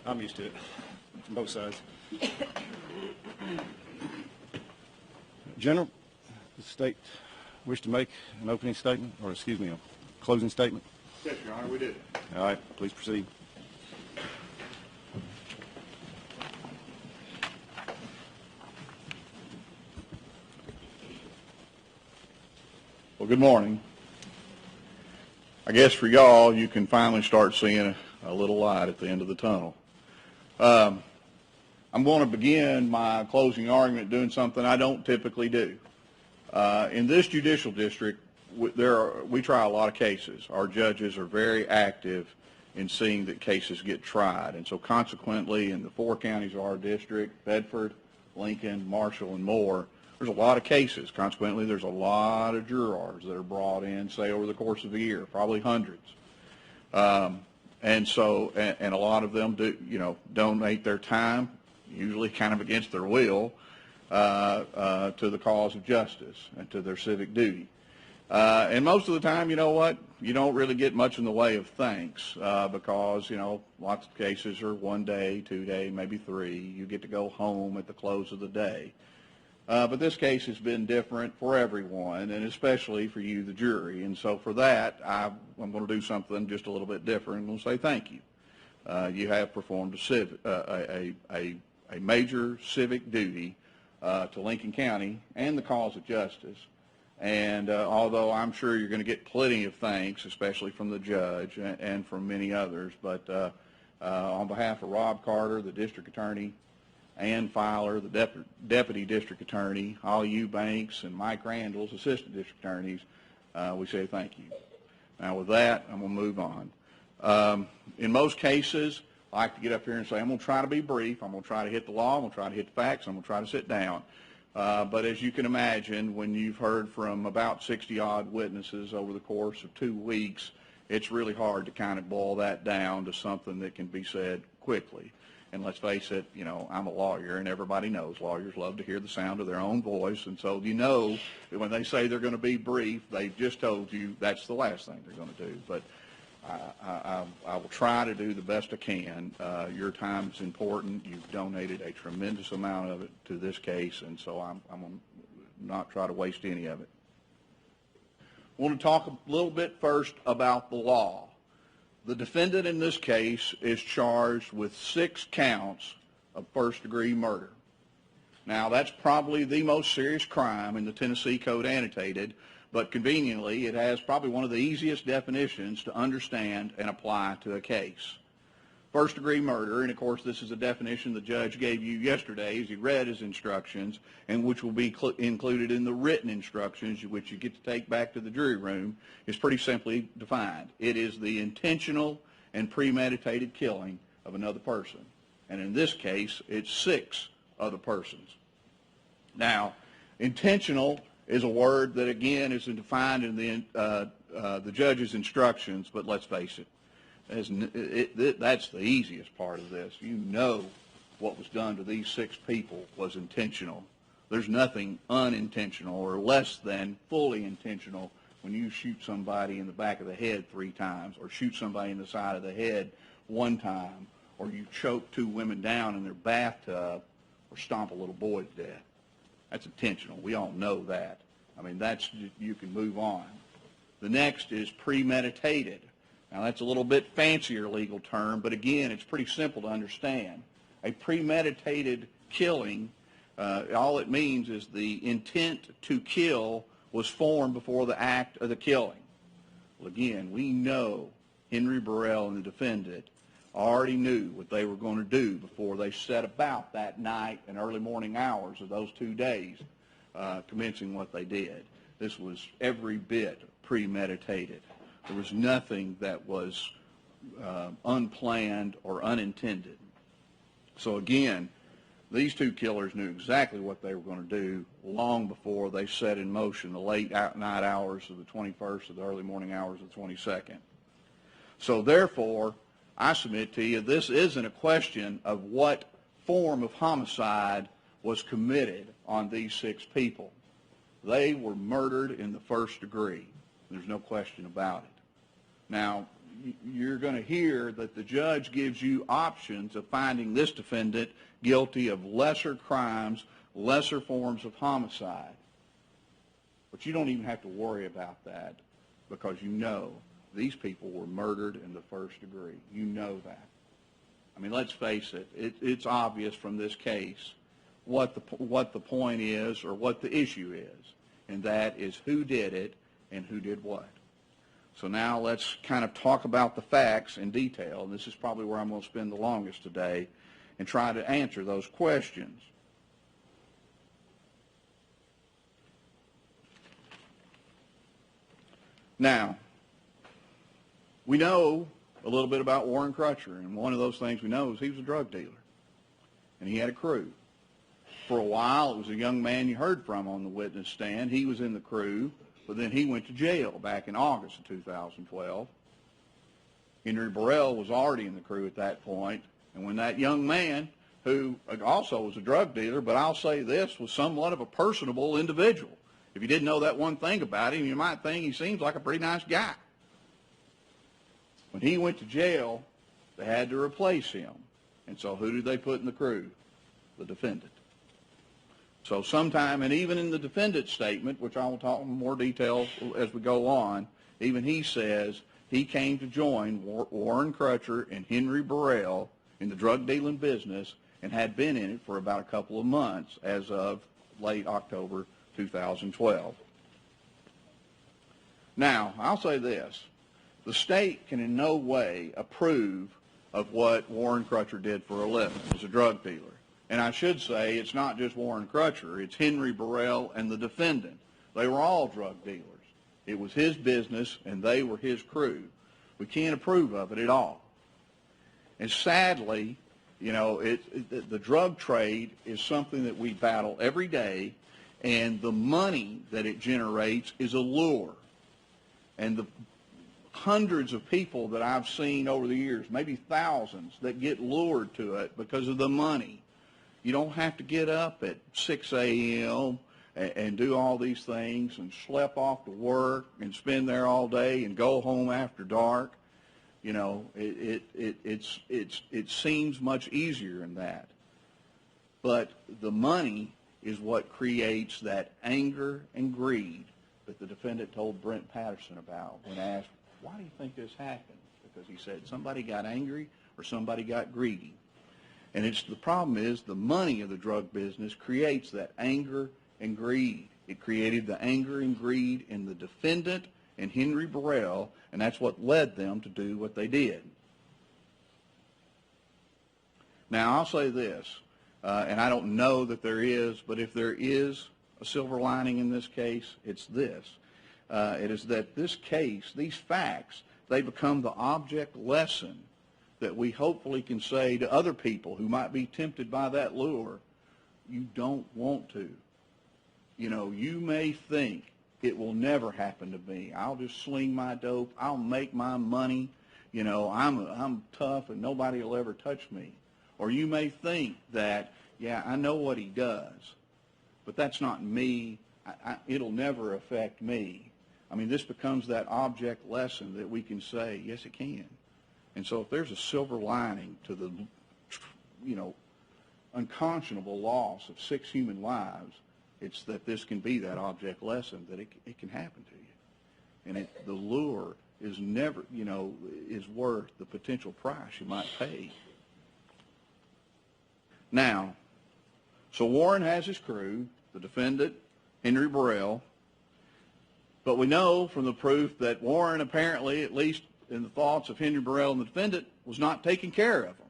I'm used to it, from both sides. General, does the state wish to make an opening statement, or excuse me, a closing statement? Yes, Your Honor, we did. All right, please proceed. Well, good morning. I guess for y'all, you can finally start seeing a little light at the end of the tunnel. I'm going to begin my closing argument doing something I don't typically do. In this judicial district, we try a lot of cases. Our judges are very active in seeing that cases get tried. And so consequently, in the 4 counties of our district, Bedford, Lincoln, Marshall, and Moore, there's a lot of cases. Consequently, there's a lot of jurors that are brought in, say, over the course of a year, probably hundreds. And a lot of them do, donate their time, usually kind of against their will, to the cause of justice and to their civic duty. And most of the time, you know what? You don't really get much in the way of thanks because, lots of cases are 1 day, 2 day, maybe 3. You get to go home at the close of the day. But this case has been different for everyone, and especially for you, the jury. And so for that, I'm going to do something just a little bit different. I'm going to say thank you. You have performed a major civic duty to Lincoln County and the cause of justice. And although I'm sure you're going to get plenty of thanks, especially from the judge and from many others, but on behalf of Rob Carter, the district attorney, Ann Filer, the deputy district attorney, all you Banks, and Mike Randall's assistant district attorneys, we say thank you. Now with that, I'm going to move on. In most cases, I like to get up here and say, I'm going to try to be brief. I'm going to try to hit the law. I'm going to try to hit the facts. I'm going to try to sit down. But as you can imagine, when you've heard from about 60-odd witnesses over the course of 2 weeks, it's really hard to kind of boil that down to something that can be said quickly. And let's face it, I'm a lawyer, and everybody knows lawyers love to hear the sound of their own voice. And so that when they say they're going to be brief, they've just told you that's the last thing they're going to do. But I will try to do the best I can. Your time is important. You've donated a tremendous amount of it to this case, and so I'm going to not try to waste any of it. I want to talk a little bit first about the law. The defendant in this case is charged with 6 counts of first-degree murder. Now, that's probably the most serious crime in the Tennessee Code annotated, but conveniently, it has probably one of the easiest definitions to understand and apply to a case. First-degree murder, and of course, this is a definition the judge gave you yesterday as he read his instructions, and which will be included in the written instructions, which you get to take back to the jury room, is pretty simply defined. It is the intentional and premeditated killing of another person. And in this case, it's 6 other persons. Now, intentional is a word that, again, is defined in the judge's instructions, but let's face it, that's the easiest part of this. You know what was done to these 6 people was intentional. There's nothing unintentional or less than fully intentional when you shoot somebody in the back of the head 3 times, or shoot somebody in the side of the head 1 time, or you choke 2 women down in their bathtub, or stomp a little boy to death. That's intentional. We all know that. I mean, you can move on. The next is premeditated. Now, that's a little bit fancier legal term, but again, it's pretty simple to understand. A premeditated killing, all it means is the intent to kill was formed before the act of the killing. Well, again, we know Henry Burrell and the defendant already knew what they were going to do before they set about that night and early morning hours of those 2 days, commencing what they did. This was every bit premeditated. There was nothing that was unplanned or unintended. So again, these 2 killers knew exactly what they were going to do long before they set in motion the late night hours of the 21st or the early morning hours of the 22nd. So therefore, I submit to you, this isn't a question of what form of homicide was committed on these 6 people. They were murdered in the first degree. There's no question about it. Now, you're going to hear that the judge gives you options of finding this defendant guilty of lesser crimes, lesser forms of homicide. But you don't even have to worry about that because you know these people were murdered in the first degree. You know that. I mean, let's face it, it's obvious from this case what the point is or what the issue is, and that is who did it and who did what. So now let's kind of talk about the facts in detail, and this is probably where I'm going to spend the longest today, and try to answer those questions. Now, we know a little bit about Warren Crutcher, and one of those things we know is he was a drug dealer, and he had a crew. For a while, it was a young man you heard from on the witness stand. He was in the crew, but then he went to jail back in August of 2012. Henry Burrell was already in the crew at that point, and when that young man, who also was a drug dealer, but I'll say this, was somewhat of a personable individual. If you didn't know that one thing about him, you might think he seems like a pretty nice guy. When he went to jail, they had to replace him. And so who did they put in the crew? The defendant. So sometime, and even in the defendant's statement, which I will talk in more detail as we go on, even he says he came to join Warren Crutcher and Henry Burrell in the drug dealing business and had been in it for about a couple of months as of late October 2012. Now, I'll say this. The state can in no way approve of what Warren Crutcher did for a living as a drug dealer. And I should say it's not just Warren Crutcher, it's Henry Burrell and the defendant. They were all drug dealers. It was his business and they were his crew. We can't approve of it at all. And sadly, you know, the drug trade is something that we battle every day, and the money that it generates is a lure. And the hundreds of people that I've seen over the years, maybe thousands, that get lured to it because of the money. You don't have to get up at 6 a.m. and do all these things and schlep off to work and spend there all day and go home after dark. You know, it seems much easier than that. But the money is what creates that anger and greed that the defendant told Brent Patterson about when asked, why do you think this happened? Because he said somebody got angry or somebody got greedy. And the problem is the money of the drug business creates that anger and greed. It created the anger and greed in the defendant and Henry Burrell, and that's what led them to do what they did. Now, I'll say this, and I don't know that there is, but if there is a silver lining in this case, it's this. It is that this case, these facts, they become the object lesson that we hopefully can say to other people who might be tempted by that lure, you don't want to. You know, you may think it will never happen to me. I'll just sling my dope. I'll make my money. You know, I'm tough and nobody will ever touch me. Or you may think that, yeah, I know what he does, but that's not me. It'll never affect me. I mean, this becomes that object lesson that we can say, yes, it can. And so if there's a silver lining to the, you know, unconscionable loss of 6 human lives, it's that this can be that object lesson that it can happen to you. And the lure is never, you know, is worth the potential price you might pay. Now, so Warren has his crew, the defendant, Henry Burrell, but we know from the proof that Warren apparently, at least in the thoughts of Henry Burrell and the defendant, was not taking care of them.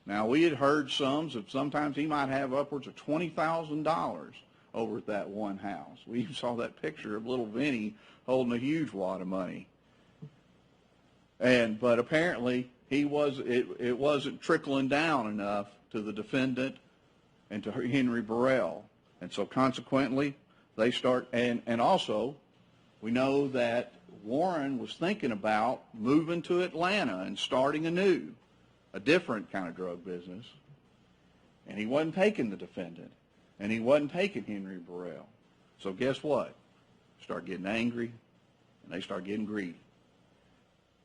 Now, we had heard sometimes he might have upwards of $20,000 over at that one house. We even saw that picture of little Vinny holding a huge wad of money. But apparently it wasn't trickling down enough to the defendant and to Henry Burrell. And so consequently, they start, and also we know that Warren was thinking about moving to Atlanta and starting a different kind of drug business. And he wasn't taking the defendant. And he wasn't taking Henry Burrell. So guess what? Start getting angry, and they start getting greedy.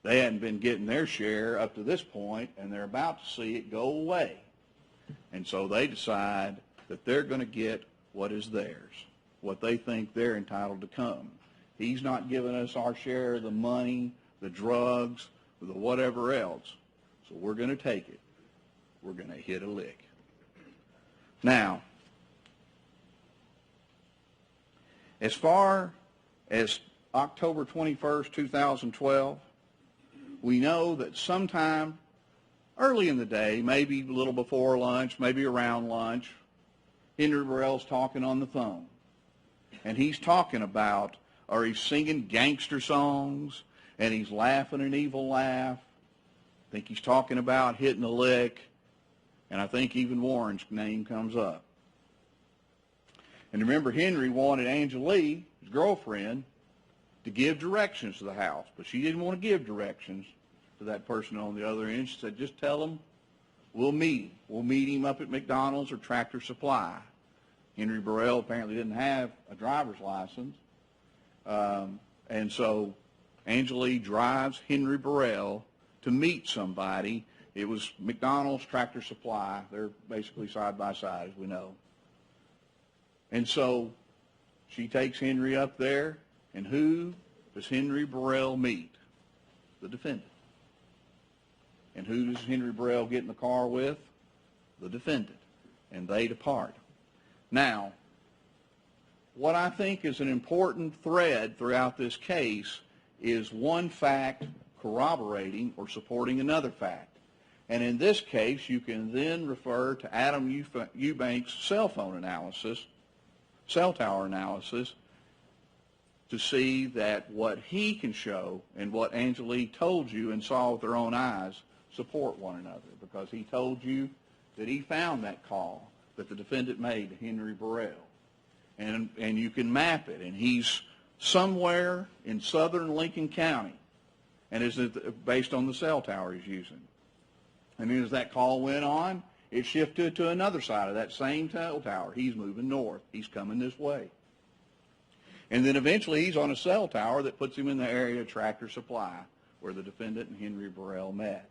They hadn't been getting their share up to this point, and they're about to see it go away. And so they decide that they're going to get what is theirs, what they think they're entitled to come. He's not giving us our share of the money, the drugs, the whatever else, so we're going to take it. We're going to hit a lick. Now, as far as October 21st, 2012, we know that sometime early in the day, maybe a little before lunch, maybe around lunch, Henry Burrell's talking on the phone. And he's talking about, or he's singing gangster songs, and he's laughing an evil laugh. I think he's talking about hitting a lick, and I think even Warren's name comes up. And remember, Henry wanted Angelie, his girlfriend, to give directions to the house, but she didn't want to give directions to that person on the other end. She said, just tell him we'll meet him. We'll meet him up at McDonald's or Tractor Supply. Henry Burrell apparently didn't have a driver's license, and so Angelie drives Henry Burrell to meet somebody. It was McDonald's, Tractor Supply. They're basically side by side, as we know. And so she takes Henry up there, and who does Henry Burrell meet? The defendant. And who does Henry Burrell get in the car with? The defendant. And they depart. Now, what I think is an important thread throughout this case is one fact corroborating or supporting another fact. And in this case, you can then refer to Adam Eubank's cell phone analysis, cell tower analysis, to see that what he can show and what Angelie told you and saw with her own eyes support one another, because he told you that he found that call that the defendant made to Henry Burrell. And you can map it, and he's somewhere in southern Lincoln County, and is based on the cell tower he's using. And then as that call went on, it shifted to another side of that same cell tower. He's moving north. He's coming this way. And then eventually he's on a cell tower that puts him in the area of Tractor Supply, where the defendant and Henry Burrell met.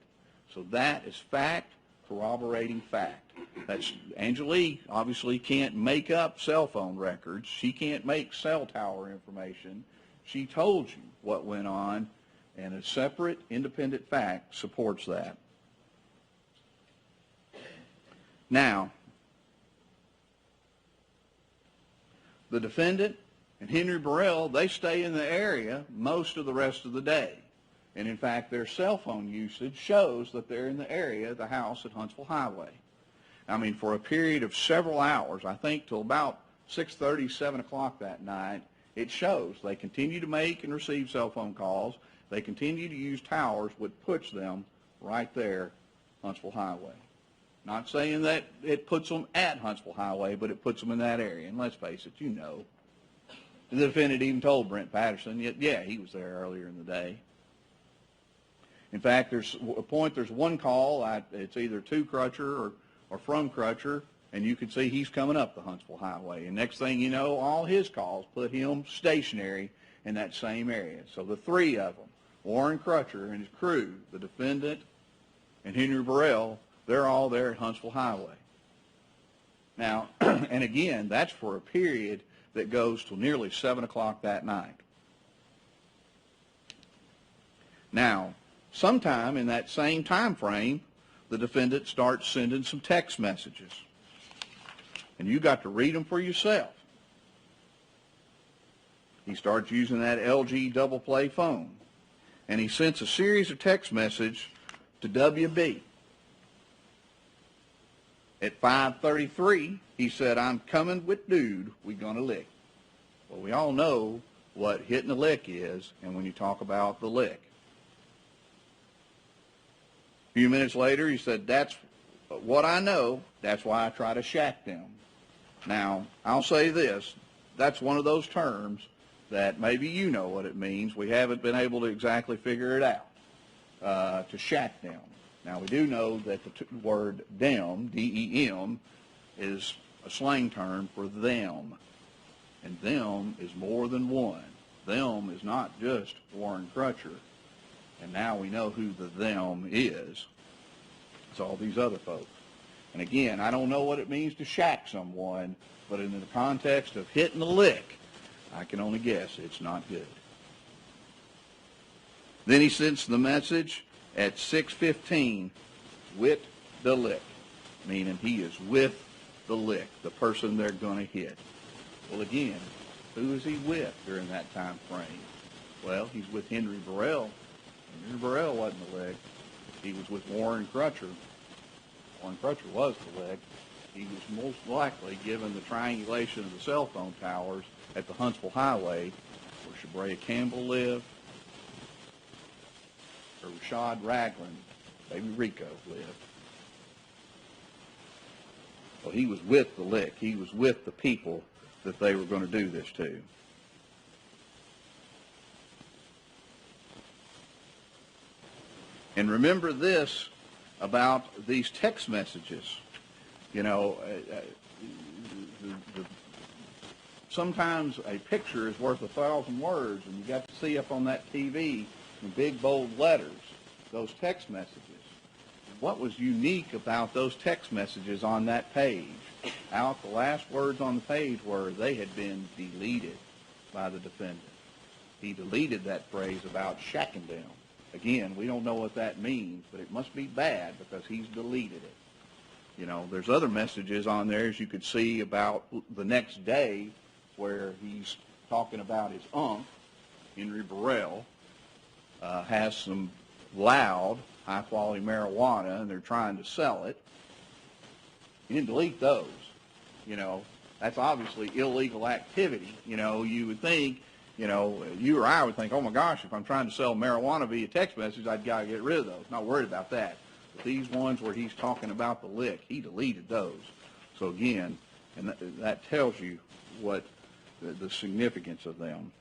So that is fact corroborating fact. That's, Angelie obviously can't make up cell phone records. She can't make cell tower information. She told you what went on, and a separate independent fact supports that. Now, the defendant and Henry Burrell, they stay in the area most of the rest of the day. And in fact, their cell phone usage shows that they're in the area of the house at Huntsville Highway. I mean, for a period of several hours, I think till about 6:30, 7 o'clock that night, it shows they continue to make and receive cell phone calls. They continue to use towers, which puts them right there, Huntsville Highway. Not saying that it puts them at Huntsville Highway, but it puts them in that area. And let's face it, you know. The defendant even told Brent Patterson, yeah, he was there earlier in the day. In fact, there's one call, it's either to Crutcher or from Crutcher, and you can see he's coming up the Huntsville Highway. And next thing you know, all his calls put him stationary in that same area. So the three of them, Warren Crutcher and his crew, the defendant and Henry Burrell, they're all there at Huntsville Highway. Now, and again, that's for a period that goes till nearly 7 o'clock that night. Now, sometime in that same time frame, the defendant starts sending some text messages. And you got to read them for yourself. He starts using that LG double play phone. And he sends a series of text messages to WB. At 5:33, he said, I'm coming with dude, we gonna lick. Well, we all know what hitting a lick is, and when you talk about the lick. A few minutes later, he said, that's what I know, that's why I try to shack them. Now, I'll say this, that's one of those terms that maybe you know what it means. We haven't been able to exactly figure it out, to shack them. Now, we do know that the word dem, D-E-M, is a slang term for them. And them is more than one. Them is not just Warren Crutcher And now we know who the them is. It's all these other folks. And again, I don't know what it means to shack someone, but in the context of hitting the lick, I can only guess it's not good. Then he sends the message at 6:15, with the lick, meaning he is with the lick, the person they're going to hit. Well, again, who is he with during that time frame? Well, he's with Henry Burrell. Henry Burrell wasn't the lick. He was with Warren Crutcher. Warren Crutcher was the lick. He was most likely, given the triangulation of the cell phone towers at the Huntsville Highway, where Shurbrayah Campbell lived, or Rashad Ragland, baby Rico, lived. Well, he was with the lick. He was with the people that they were going to do this to. And remember this about these text messages. You know, sometimes a picture is worth 1,000 words, and you got to see up on that TV in big, bold letters those text messages. What was unique about those text messages on that page? Out, the last words on the page were they had been deleted by the defendant. He deleted that phrase about shacking them. Again, we don't know what that means, but it must be bad because he's deleted it. You know, there's other messages on there, as you could see, about the next day where he's talking about his uncle, Henry Burrell, has some loud, high-quality marijuana, and they're trying to sell it. He didn't delete those. You know, that's obviously illegal activity. You know, you would think, you know, you or I would think, oh, my gosh, if I'm trying to sell marijuana via text message, I'd got to get rid of those. Not worried about that. But these ones where he's talking about the lick, he deleted those. So, again, and that tells you what the significance of them.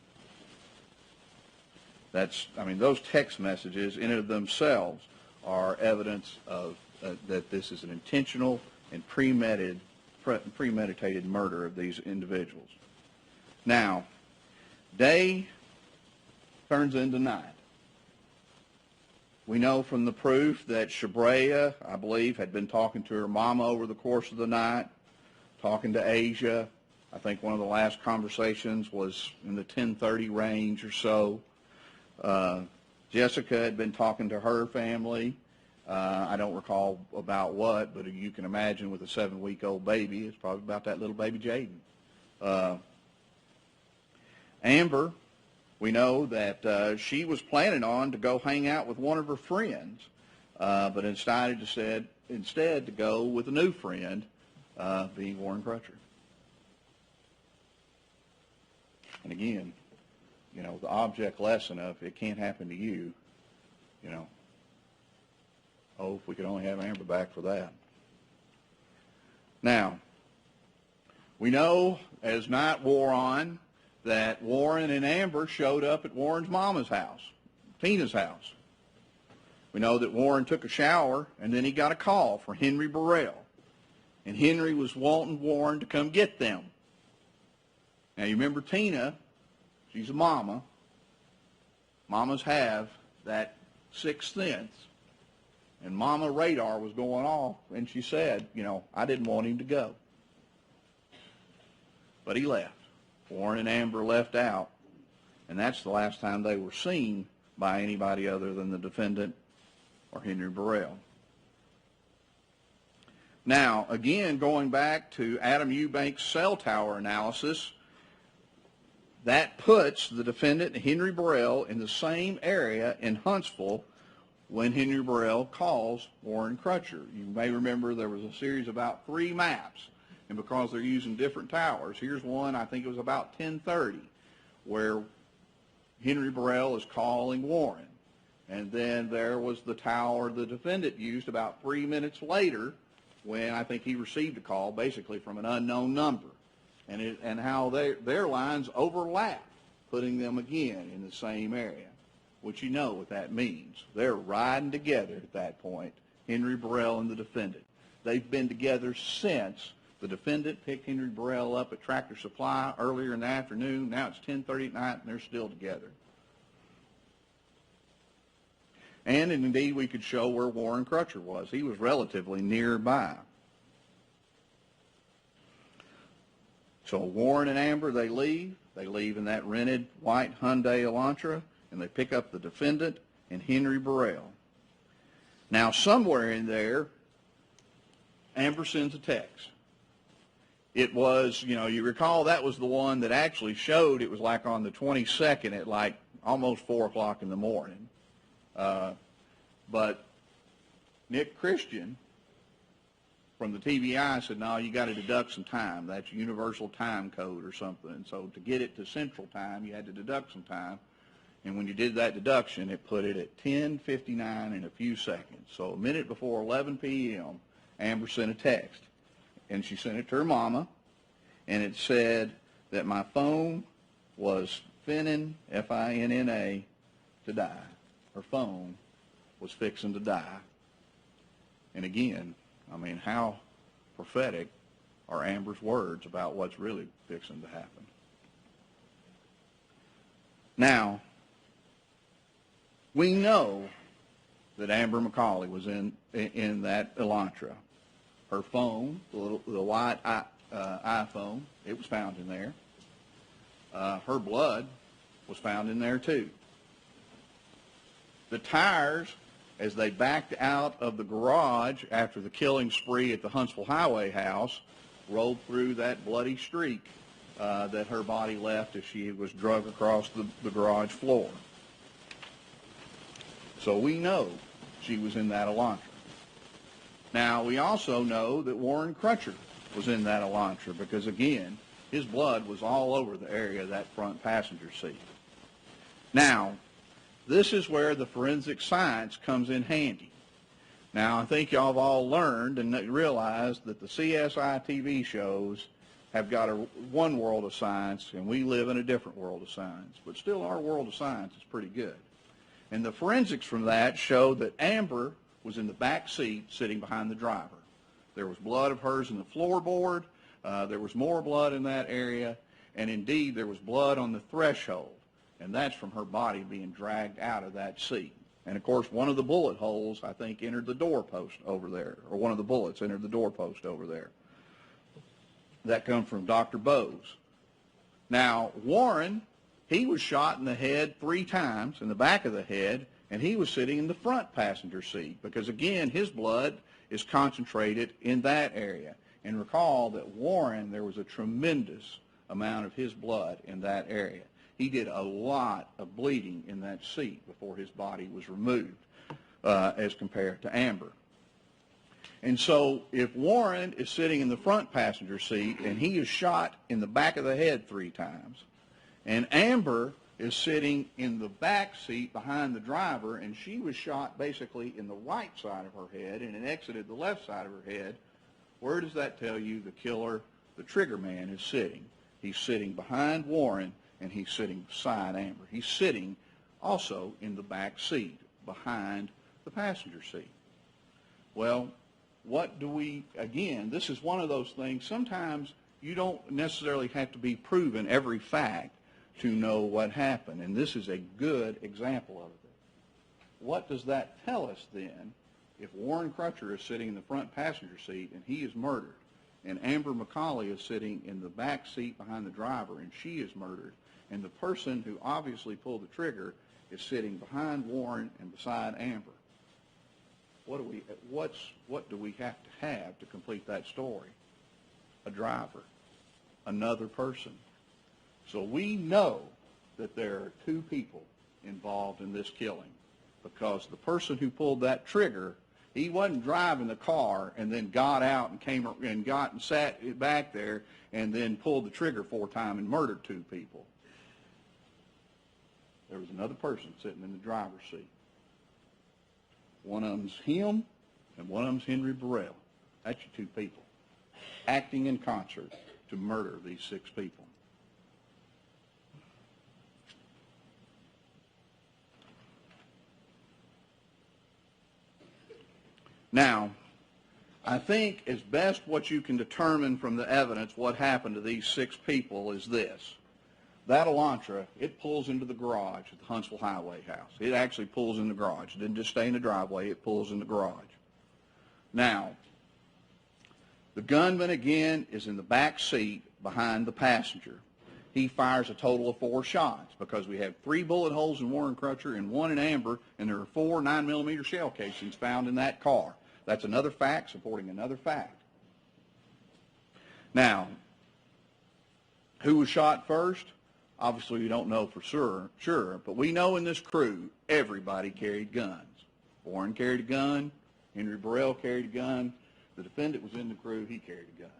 That's, I mean, those text messages in and of themselves are evidence of that this is an intentional and premeditated murder of these individuals. Now, day turns into night. We know from the proof that Shurbrayah, I believe, had been talking to her mama over the course of the night, talking to Asia. I think one of the last conversations was in the 10:30 range or so. Jessica had been talking to her family. I don't recall about what, but you can imagine with a 7-week-old baby, it's probably about that little baby Jaden. Amber, we know that she was planning on to go hang out with one of her friends, but decided instead to go with a new friend, being Warren Crutcher. And again, you know, the object lesson of it can't happen to you, you know. Oh, if we could only have Amber back for that. Now, we know as night wore on that Warren and Amber showed up at Warren's mama's house, Tina's house. We know that Warren took a shower, and then he got a call for Henry Burrell. And Henry was wanting Warren to come get them. Now, you remember Tina, she's a mama. Mamas have that sixth sense. And Mama radar was going off, and she said, you know, I didn't want him to go. But he left. Warren and Amber left out, and that's the last time they were seen by anybody other than the defendant or Henry Burrell. Now, again, going back to Adam Eubank's cell tower analysis, that puts the defendant, Henry Burrell, in the same area in Huntsville when Henry Burrell calls Warren Crutcher. You may remember there was a series of about 3 maps, and because they're using different towers, here's one, I think it was about 10:30, where Henry Burrell is calling Warren. And then there was the tower the defendant used about 3 minutes later when I think he received a call basically from an unknown number. And how their lines overlap, putting them again in the same area. Which you know what that means. They're riding together at that point, Henry Burrell and the defendant. They've been together since the defendant picked Henry Burrell up at Tractor Supply earlier in the afternoon. Now it's 10:30 at night, and they're still together. And indeed, we could show where Warren Crutcher was. He was relatively nearby. So Warren and Amber, they leave. They leave in that rented white Hyundai Elantra, and they pick up the defendant and Henry Burrell. Now, somewhere in there, Amber sends a text. It was, you recall that was the one that actually showed, it was like on the 22nd at like almost 4 o'clock in the morning. But Nick Christian from the TBI said, no, you got to deduct some time. That's universal time code or something. And so to get it to Central Time, you had to deduct some time. And when you did that deduction, it put it at 10:59 and a few seconds. So a minute before 11 p.m., Amber sent a text. And she sent it to her mama. And it said that my phone was finna, F-I-N-N-A, to die. Her phone was fixing to die. And again, I mean, how prophetic are Amber's words about what's really fixing to happen? Now, we know that Amber McCauley was in that Elantra. Her phone, the white iPhone, it was found in there. Her blood was found in there too. The tires, as they backed out of the garage after the killing spree at the Huntsville Highway house, rolled through that bloody streak that her body left as she was dragged across the garage floor. So we know she was in that Elantra. Now, we also know that Warren Crutcher was in that Elantra because, again, his blood was all over the area of that front passenger seat. Now, this is where the forensic science comes in handy. Now, I think y'all have all learned and realized that the CSI TV shows have got one world of science, and we live in a different world of science. But still, our world of science is pretty good. And the forensics from that show that Amber was in the back seat sitting behind the driver. There was blood of hers in the floorboard. There was more blood in that area. And indeed, there was blood on the threshold. And that's from her body being dragged out of that seat. And, of course, one of the bullet holes, I think, entered the doorpost over there, or one of the bullets entered the doorpost over there. That comes from Dr. Bose. Now, Warren, he was shot in the head 3 times, in the back of the head, and he was sitting in the front passenger seat because, again, his blood is concentrated in that area. And recall that Warren, there was a tremendous amount of his blood in that area. He did a lot of bleeding in that seat before his body was removed as compared to Amber. And so if Warren is sitting in the front passenger seat and he is shot in the back of the head 3 times, and Amber is sitting in the back seat behind the driver and she was shot basically in the right side of her head and it exited the left side of her head, where does that tell you the killer, the trigger man, is sitting? He's sitting behind Warren and he's sitting beside Amber. He's sitting also in the back seat behind the passenger seat. Well, what do we, again, this is one of those things, sometimes you don't necessarily have to be proven every fact to know what happened, and this is a good example of it. What does that tell us then if Warren Crutcher is sitting in the front passenger seat and he is murdered, and Amber McCauley is sitting in the back seat behind the driver and she is murdered, and the person who obviously pulled the trigger is sitting behind Warren and beside Amber? What do we have to complete that story? A driver, another person. So we know that there are 2 people involved in this killing because the person who pulled that trigger, he wasn't driving the car and then got out and came and got and sat back there and then pulled the trigger 4 times and murdered 2 people. There was another person sitting in the driver's seat. One of them's him, and one of them's Henry Burrell. That's your 2 people, acting in concert to murder these 6 people. Now, I think as best what you can determine from the evidence what happened to these 6 people is this. That Elantra, it pulls into the garage at the Huntsville Highway house. It actually pulls in the garage. It didn't just stay in the driveway. It pulls in the garage. Now, the gunman, again, is in the back seat behind the passenger. He fires a total of 4 shots because we have 3 bullet holes in Warren Crutcher and 1 in Amber, and there are 4 9mm shell casings found in that car. That's another fact supporting another fact. Now, who was shot first? Obviously, we don't know for sure, but we know in this crew, everybody carried guns. Warren carried a gun. Henry Burrell carried a gun. The defendant was in the crew. He carried a gun.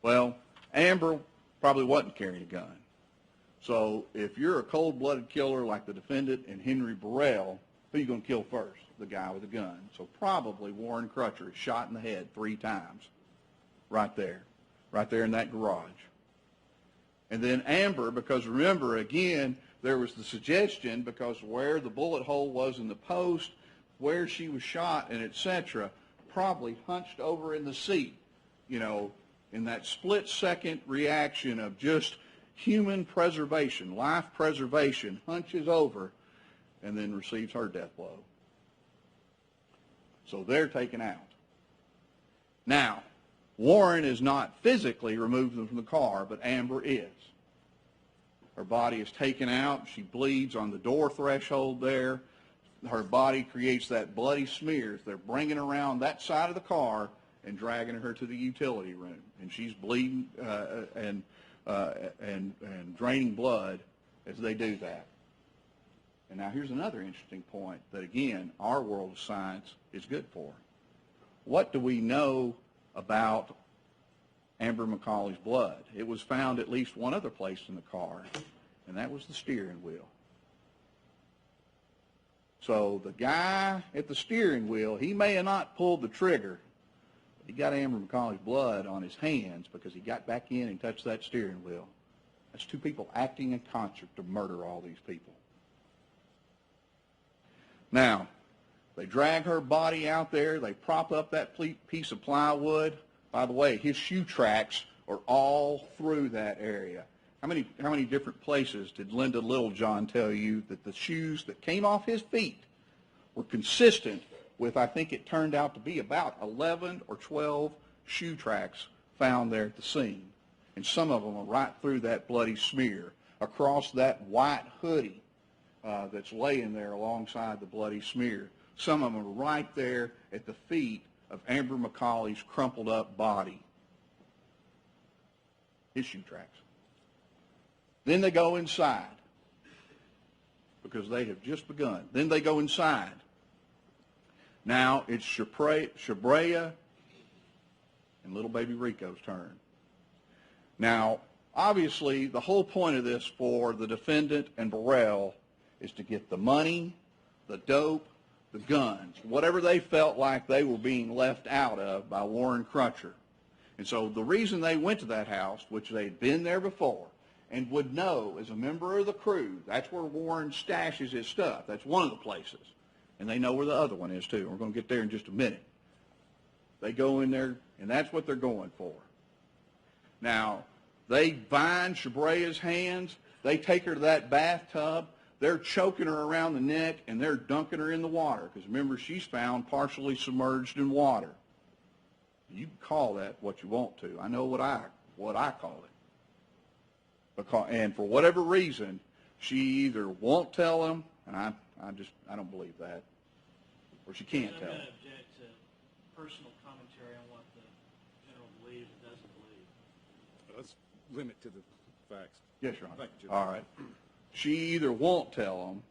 Well, Amber probably wasn't carrying a gun. So if you're a cold-blooded killer like the defendant and Henry Burrell, who are you going to kill first? The guy with a gun. So probably Warren Crutcher is shot in the head 3 times right there in that garage. And then Amber, because remember, again, there was the suggestion because where the bullet hole was in the post, where she was shot, and etc., probably hunched over in the seat, you know, in that split-second reaction of just human preservation, life preservation, hunches over, and then receives her death blow. So they're taken out. Now, Warren is not physically removed from the car, but Amber is. Her body is taken out. She bleeds on the door threshold there. Her body creates that bloody smears. They're bringing her around that side of the car and dragging her to the utility room. And she's bleeding and draining blood as they do that. And now here's another interesting point that, again, our world of science is good for. What do we know about Amber McCauley's blood? It was found at least one other place in the car, and that was the steering wheel. So the guy at the steering wheel, he may have not pulled the trigger, but he got Amber McCauley's blood on his hands because he got back in and touched that steering wheel. That's 2 people acting in concert to murder all these people. Now, they drag her body out there. They prop up that piece of plywood. By the way, his shoe tracks are all through that area. How many different places did Linda Littlejohn tell you that the shoes that came off his feet were consistent with, I think it turned out to be about 11 or 12 shoe tracks found there at the scene. And some of them are right through that bloody smear, across that white hoodie that's laying there alongside the bloody smear. Some of them are right there at the feet of Amber McCauley's crumpled up body. His shoe tracks. Then they go inside because they have just begun. Then they go inside. Now it's Shurbrayah and little baby Rico's turn. Now, obviously, the whole point of this for the defendant and Burrell is to get the money, the dope, the guns, whatever they felt like they were being left out of by Warren Crutcher. And so the reason they went to that house, which they'd been there before, and would know as a member of the crew, that's where Warren stashes his stuff. That's one of the places. And they know where the other one is, too. We're going to get there in just a minute. They go in there, and that's what they're going for. Now, they bind Shurbrayah's hands. They take her to that bathtub. They're choking her around the neck, and they're dunking her in the water. Because remember, she's found partially submerged in water. You can call that what you want to. I know what I call it. And for whatever reason, she either won't tell them, and I don't believe that, or she can't tell them. I'm going to object to personal commentary on what the general believes and doesn't believe. Let's limit to the facts. Yes, Your Honor. Thank you, Judge. All right. She either won't tell them,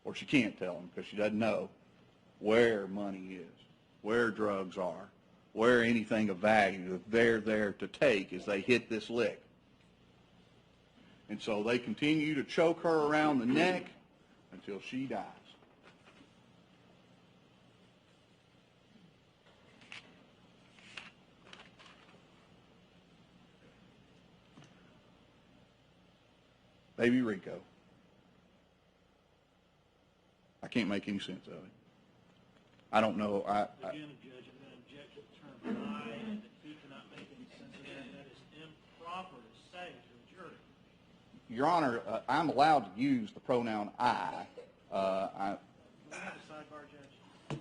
or she can't tell them because she doesn't know where money is, where drugs are, where anything of value that they're there to take as they hit this lick. And so they continue to choke her around the neck until she dies. Baby Rico. I can't make any sense of it. I don't know. Again, Judge, I'm going to object to the term lie, and that he cannot make any sense of that. That is offer to say to a jury. Your Honor, I'm allowed to use the pronoun I. Do we have a sidebar, Judge?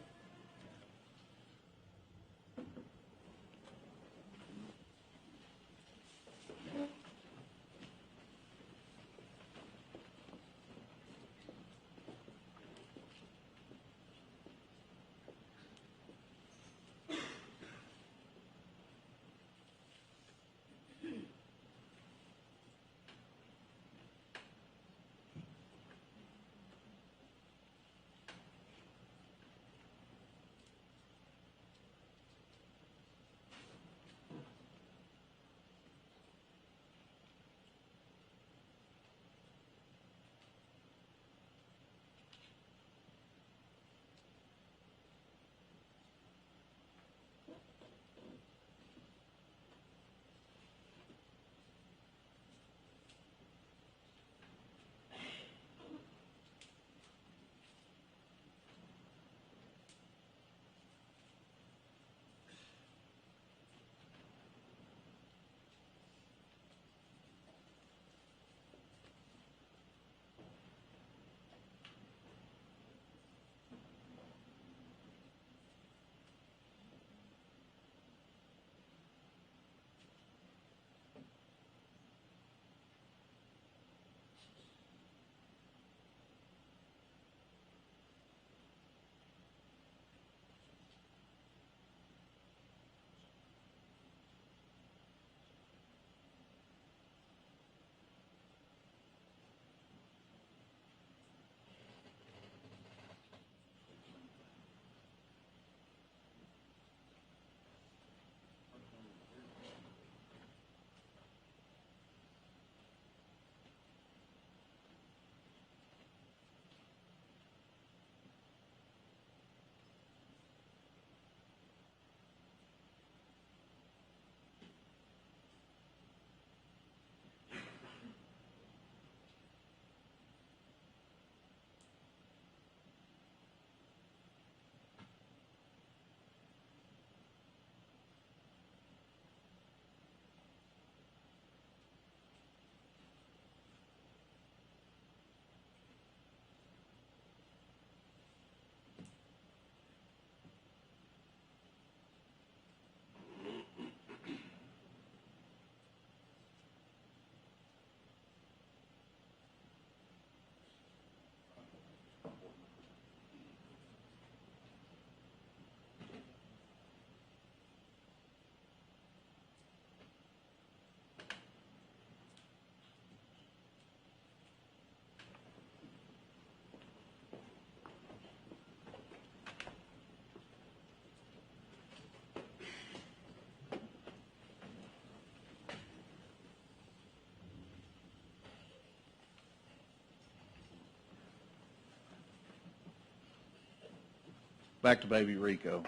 Back to baby Rico.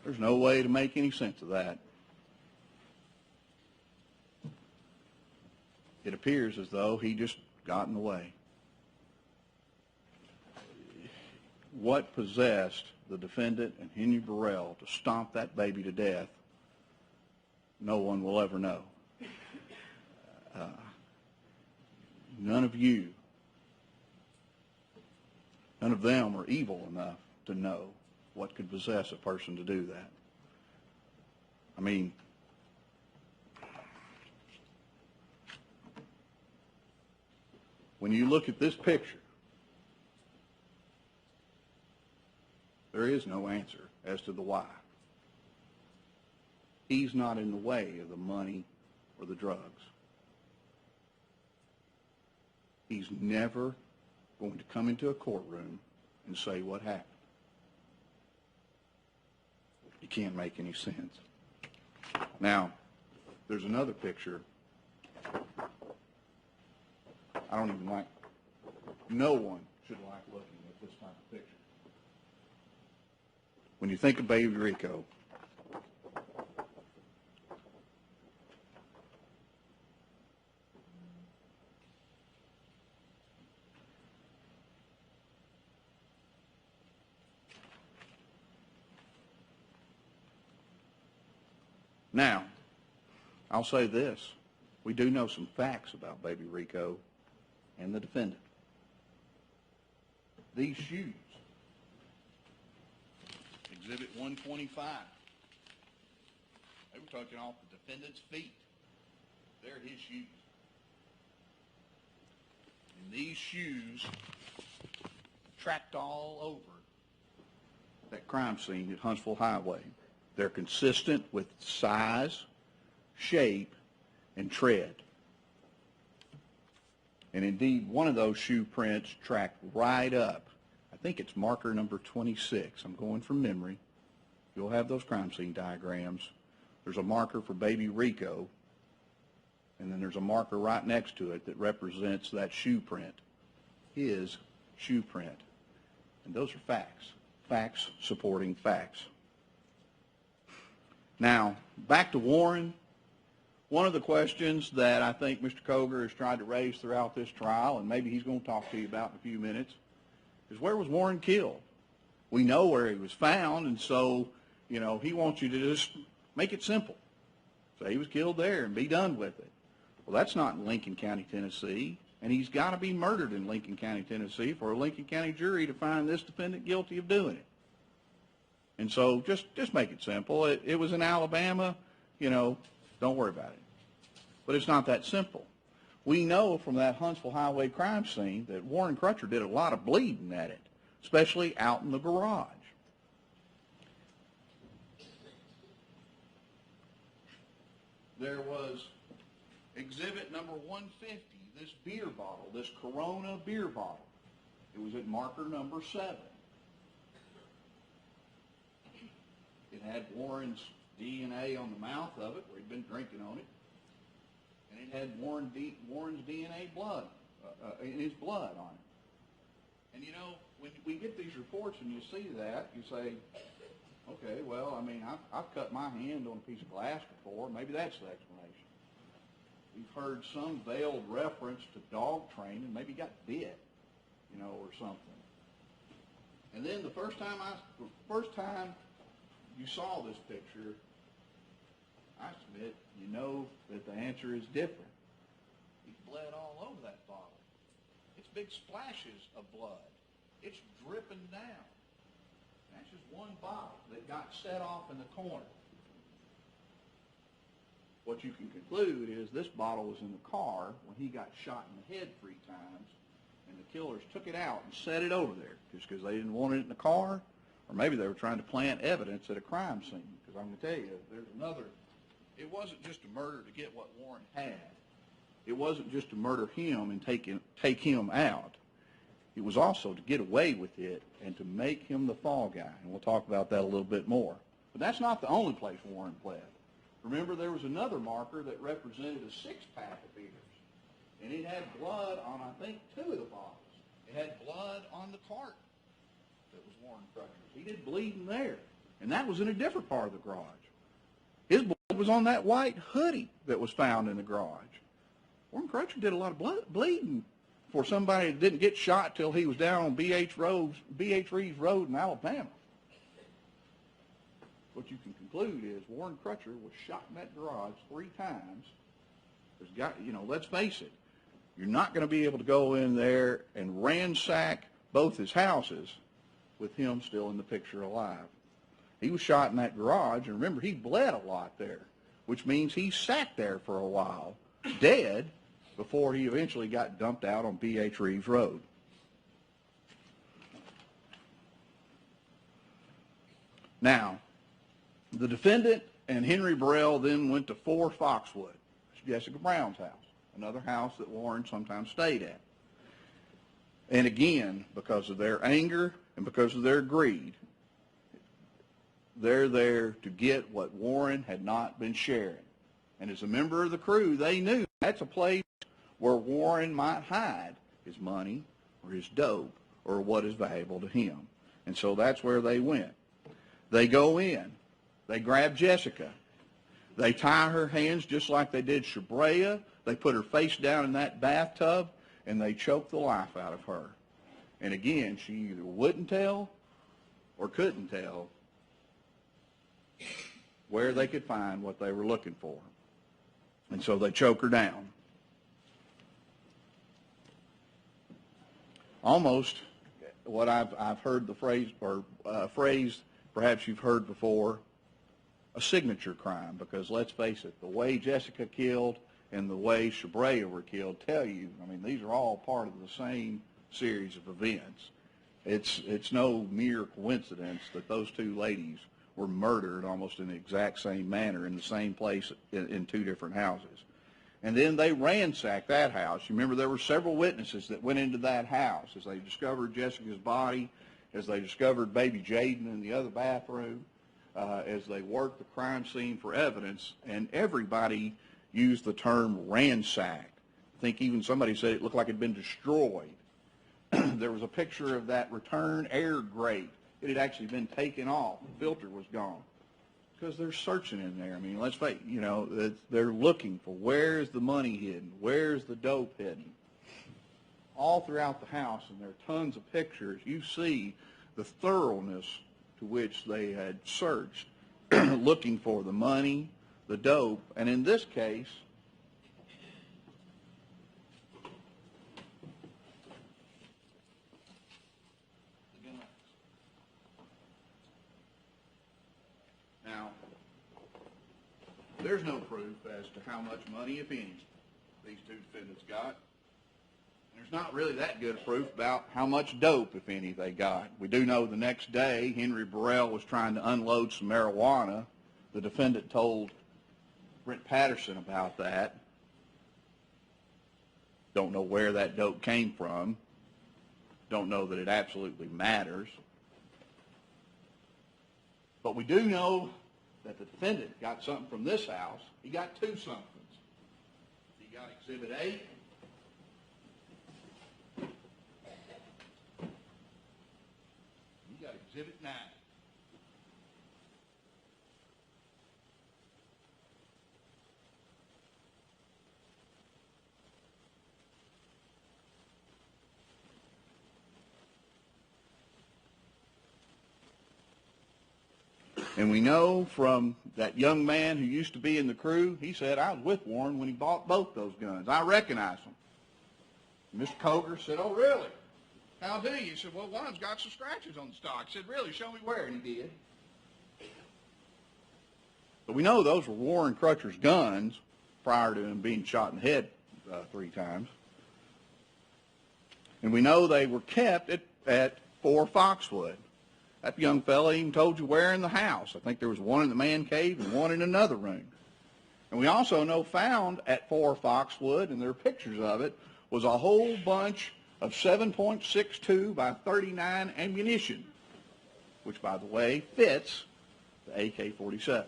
There's no way to make any sense of that. It appears as though he just got in the way. What possessed the defendant and Henry Burrell to stomp that baby to death, no one will ever know. None of you, none of them are evil enough to know what could possess a person to do that. I mean, when you look at this picture, there is no answer as to the why. He's not in the way of the money or the drugs. He's never going to come into a courtroom and say what happened. It can't make any sense. Now, there's another picture. I don't even like, no one should like looking at this type of picture. When you think of baby Rico, now, I'll say this. We do know some facts about baby Rico and the defendant. These shoes, Exhibit 125, they were taken off the defendant's feet. They're his shoes. And these shoes tracked all over that crime scene at Huntsville Highway. They're consistent with size, shape, and tread. And indeed, one of those shoe prints tracked right up. I think it's marker number 26. I'm going from memory. You'll have those crime scene diagrams. There's a marker for baby Rico, and then there's a marker right next to it that represents that shoe print, his shoe print. And those are facts, facts supporting facts. Now, back to Warren. One of the questions that I think Mr. Coger has tried to raise throughout this trial, and maybe he's going to talk to you about in a few minutes, is where was Warren killed? We know where he was found, and so, you know, he wants you to just make it simple. Say he was killed there and be done with it. Well, that's not in Lincoln County, Tennessee, and he's got to be murdered in Lincoln County, Tennessee for a Lincoln County jury to find this defendant guilty of doing it. And so just make it simple. It was in Alabama, you know, don't worry about it. But it's not that simple. We know from that Huntsville Highway crime scene that Warren Crutcher did a lot of bleeding at it, especially out in the garage. There was exhibit number 150, this beer bottle, this Corona beer bottle. It was at marker number 7. It had Warren's DNA on the mouth of it, where he'd been drinking on it. And it had Warren's DNA blood, in his blood on it. And you know, when we get these reports and you see that, you say, okay, well, I mean, I've cut my hand on a piece of glass before. Maybe that's the explanation. We've heard some veiled reference to dog training. Maybe he got bit, you know, or something. And then the first time you saw this picture, I submit you know that the answer is different. He bled all over that bottle. It's big splashes of blood. It's dripping down. That's just one bottle that got set off in the corner. What you can conclude is this bottle was in the car when he got shot in the head 3 times, and the killers took it out and set it over there just because they didn't want it in the car, or maybe they were trying to plant evidence at a crime scene. Because I'm going to tell you, there's another. It wasn't just a murder to get what Warren had. It wasn't just to murder him and take him out. It was also to get away with it and to make him the fall guy. And we'll talk about that a little bit more. But that's not the only place Warren pled. Remember, there was another marker that represented a 6-pack of beers. And it had blood on, I think, 2 of the bottles. It had blood on the cart that was Warren Crutcher's. He did bleeding there. And that was in a different part of the garage. His blood was on that white hoodie that was found in the garage. Warren Crutcher did a lot of bleeding for somebody that didn't get shot till he was down on B.H. Reeves Road in Alabama. What you can conclude is Warren Crutcher was shot in that garage 3 times. You know, let's face it, you're not going to be able to go in there and ransack both his houses with him still in the picture alive. He was shot in that garage, and remember, he bled a lot there, which means he sat there for a while, dead, before he eventually got dumped out on B.H. Reeves Road. Now, the defendant and Henry Burrell then went to 4 Foxwood, Jessica Brown's house, another house that Warren sometimes stayed at. And again, because of their anger and because of their greed, they're there to get what Warren had not been sharing. And as a member of the crew, they knew that's a place where Warren might hide his money or his dope or what is valuable to him. And so that's where they went. They go in. They grab Jessica. They tie her hands just like they did Shurbrayah. They put her face down in that bathtub, and they choke the life out of her. And again, she either wouldn't tell or couldn't tell where they could find what they were looking for. And so they choke her down. Almost what I've heard the phrase, or phrase perhaps you've heard before, a signature crime, because let's face it, the way Jessica killed and the way Shurbrayah were killed tell you, I mean, these are all part of the same series of events. It's no mere coincidence that those two ladies were murdered almost in the exact same manner in the same place in two different houses. And then they ransacked that house. You remember there were several witnesses that went into that house as they discovered Jessica's body, as they discovered baby Jaden in the other bathroom, as they worked the crime scene for evidence, and everybody used the term ransacked. I think even somebody said it looked like it had been destroyed. There was a picture of that return air grate. It had actually been taken off. The filter was gone. Because they're searching in there. I mean, let's face it, you know, they're looking for where's the money hidden, where's the dope hidden. All throughout the house, and there are tons of pictures, you see the thoroughness to which they had searched, looking for the money, the dope, and in this case, now, there's no proof as to how much money, if any, these two defendants got. There's not really that good proof about how much dope, if any, they got. We do know the next day Henry Burrell was trying to unload some marijuana. The defendant told Brent Patterson about that. Don't know where that dope came from. Don't know that it absolutely matters. But we do know that the defendant got something from this house. He got two somethings. He got Exhibit 8. He got Exhibit 9. And we know from that young man who used to be in the crew, he said, I was with Warren when he bought both those guns. I recognize them. Mr. Coger said, oh, really? How do you? He said, well, one's got some scratches on the stock. He said, really? Show me where. And he did. But we know those were Warren Crutcher's guns prior to him being shot in the head 3 times. And we know they were kept at 4 Foxwood. That young fella even told you where in the house. I think there was one in the man cave and one in another room. And we also know found at 4 Foxwood, and there are pictures of it, was a whole bunch of 7.62 by 39 ammunition, which, by the way, fits the AK-47.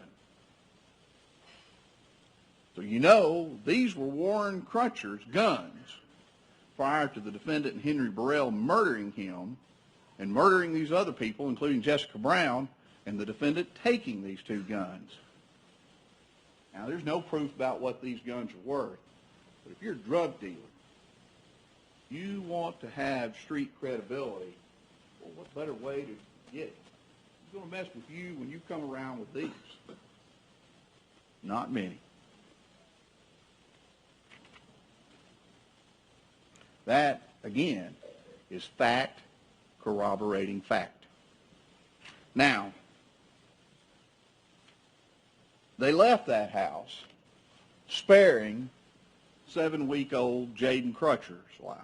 So you know these were Warren Crutcher's guns prior to the defendant Henry Burrell murdering him and murdering these other people, including Jessica Brown, and the defendant taking these 2 guns. Now, there's no proof about what these guns are worth, but if you're a drug dealer, you want to have street credibility. Well, what better way to get it? Who's going to mess with you when you come around with these? Not many. That, again, is fact corroborating fact. Now, they left that house sparing 7-week-old Jaden Crutcher's life,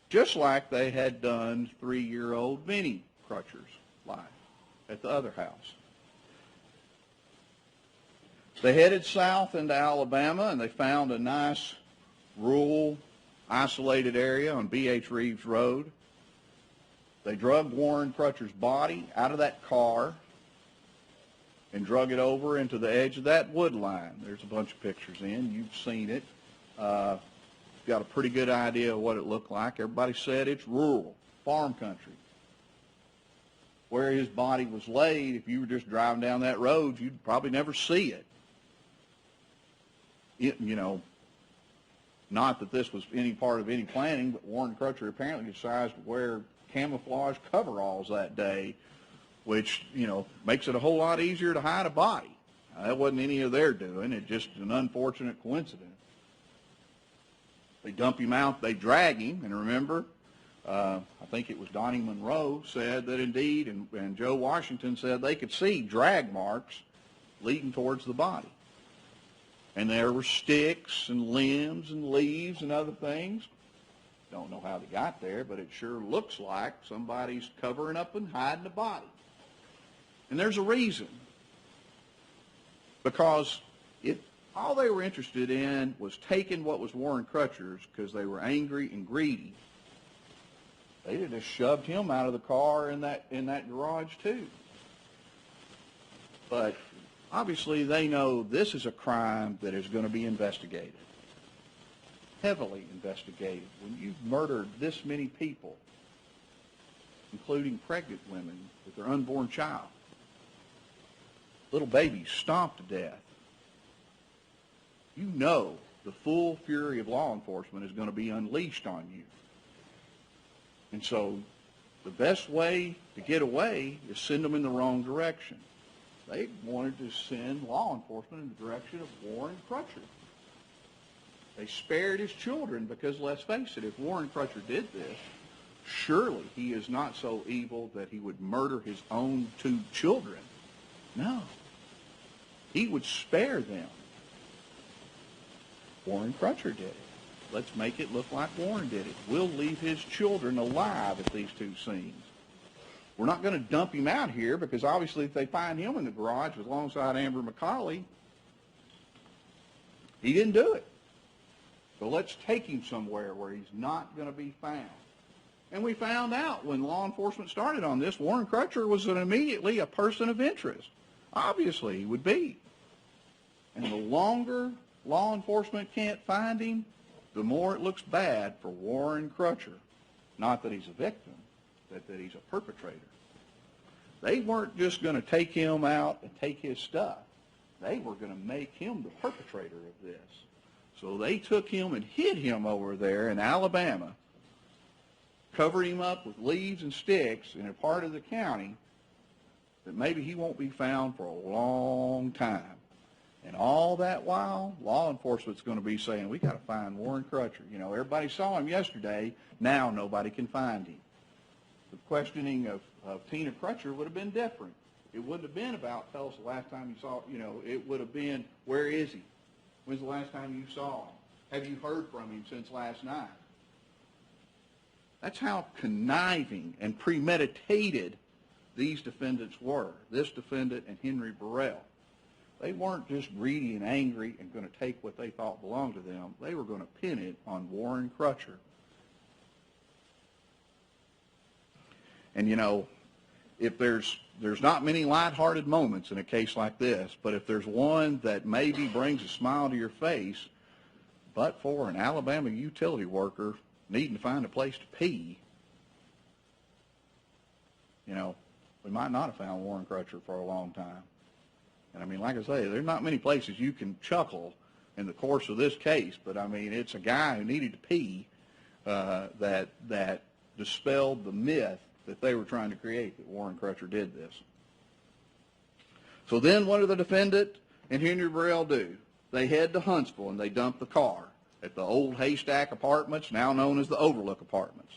just like they had done 3-year-old Vinnie Crutcher's life at the other house. They headed south into Alabama, and they found a nice rural isolated area on B.H. Reeves Road. They drug Warren Crutcher's body out of that car and drug it over into the edge of that wood line. There's a bunch of pictures in. You've seen it. Got a pretty good idea of what it looked like. Everybody said it's rural, farm country. Where his body was laid, if you were just driving down that road, you'd probably never see it. You know, not that this was any part of any planning, but Warren Crutcher apparently decided to wear camouflage coveralls that day, which, you know, makes it a whole lot easier to hide a body. That wasn't any of their doing. It's just an unfortunate coincidence. They dump him out. They drag him. And remember, I think it was Donnie Monroe said that indeed, and Joe Washington said they could see drag marks leading towards the body. And there were sticks and limbs and leaves and other things. Don't know how they got there, but it sure looks like somebody's covering up and hiding the body. And there's a reason. Because all they were interested in was taking what was Warren Crutcher's because they were angry and greedy. They'd have just shoved him out of the car in that garage too. But obviously they know this is a crime that is going to be investigated, heavily investigated. When you've murdered this many people, including pregnant women with their unborn child, little babies stomped to death, you know the full fury of law enforcement is going to be unleashed on you. And so the best way to get away is send them in the wrong direction. They wanted to send law enforcement in the direction of Warren Crutcher. They spared his children because, let's face it, if Warren Crutcher did this, surely he is not so evil that he would murder his own 2 children. No. He would spare them. Warren Crutcher did it. Let's make it look like Warren did it. We'll leave his children alive at these 2 scenes. We're not going to dump him out here because obviously if they find him in the garage alongside Amber McCauley, he didn't do it. So let's take him somewhere where he's not going to be found. And we found out when law enforcement started on this, Warren Crutcher was immediately a person of interest. Obviously he would be. And the longer law enforcement can't find him, the more it looks bad for Warren Crutcher. Not that he's a victim, but that he's a perpetrator. They weren't just going to take him out and take his stuff. They were going to make him the perpetrator of this. So they took him and hid him over there in Alabama, covered him up with leaves and sticks in a part of the county that maybe he won't be found for a long time. And all that while, law enforcement's going to be saying, we got to find Warren Crutcher. You know, everybody saw him yesterday. Now nobody can find him. The questioning of Tina Crutcher would have been different. It wouldn't have been about, tell us the last time you saw, it would have been, where is he? When's the last time you saw him? Have you heard from him since last night? That's how conniving and premeditated these defendants were, this defendant and Henry Burrell. They weren't just greedy and angry and going to take what they thought belonged to them. They were going to pin it on Warren Crutcher. And, if there's not many lighthearted moments in a case like this, but if there's one that maybe brings a smile to your face, but for an Alabama utility worker needing to find a place to pee, we might not have found Warren Crutcher for a long time. And like I say, there's not many places you can chuckle in the course of this case, but it's a guy who needed to pee that dispelled the myth that they were trying to create, that Warren Crutcher did this. So then what do the defendant and Henry Burrell do? They head to Huntsville and they dump the car at the old Haystack Apartments, now known as the Overlook Apartments.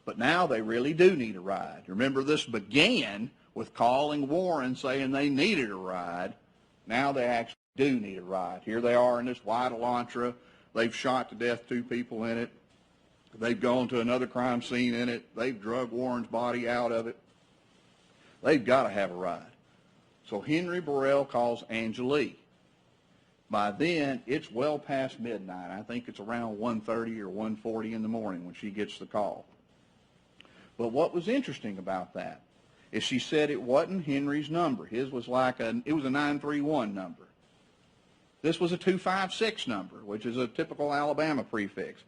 But now they really do need a ride. Remember, this began with calling Warren saying they needed a ride. Now they actually do need a ride. Here they are in this white Elantra. They've shot to death 2 people in it. They've gone to another crime scene in it. They've drug Warren's body out of it. They've got to have a ride. So Henry Burrell calls Angelie. By then, it's well past midnight. I think it's around 1:30 or 1:40 in the morning when she gets the call. But what was interesting about that is she said it wasn't Henry's number. His was it was a 931 number. This was a 256 number, which is a typical Alabama prefix.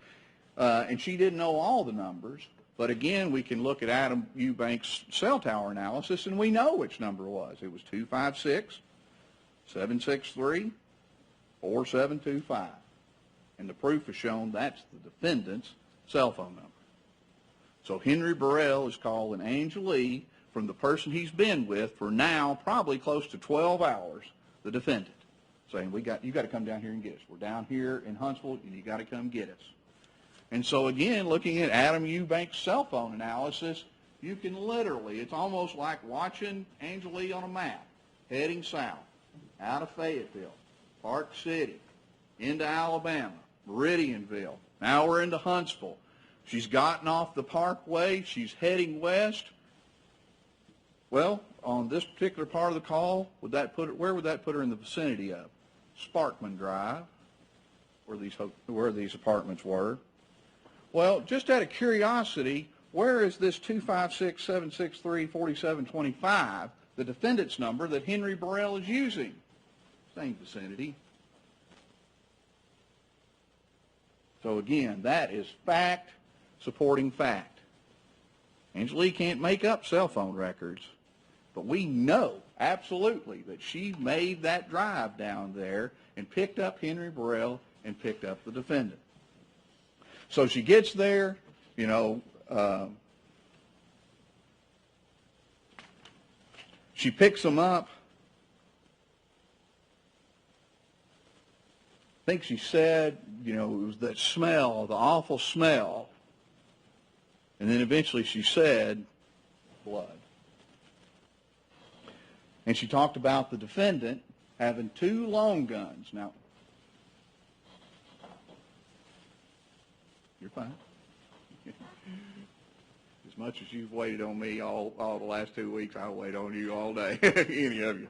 And she didn't know all the numbers, but again, we can look at Adam Eubank's cell tower analysis, and we know which number it was. It was 256, 763, 4725. And the proof has shown that's the defendant's cell phone number. So Henry Burrell is calling Angelie from the person he's been with for now probably close to 12 hours the defendant, saying, you got to come down here and get us. We're down here in Huntsville, and you got to come get us. And so again, looking at Adam Eubank's cell phone analysis, you can literally, it's almost like watching Angela on a map, heading south, out of Fayetteville, Park City, into Alabama, Meridianville. Now we're into Huntsville. She's gotten off the Parkway. She's heading west. Well, on this particular part of the call, where would that put her in the vicinity of? Sparkman Drive, where these apartments were. Well, just out of curiosity, where is this 256-763-4725, the defendant's number that Henry Burrell is using? Same vicinity. So again, that is fact supporting fact. Angela can't make up cell phone records, but we know absolutely that she made that drive down there and picked up Henry Burrell and picked up the defendant. So she gets there, she picks them up. I think she said, it was that smell, the awful smell. And then eventually she said, blood. And she talked about the defendant having 2 long guns. Now, you're fine. As much as you've waited on me all the last 2 weeks, I'll wait on you all day, any of you.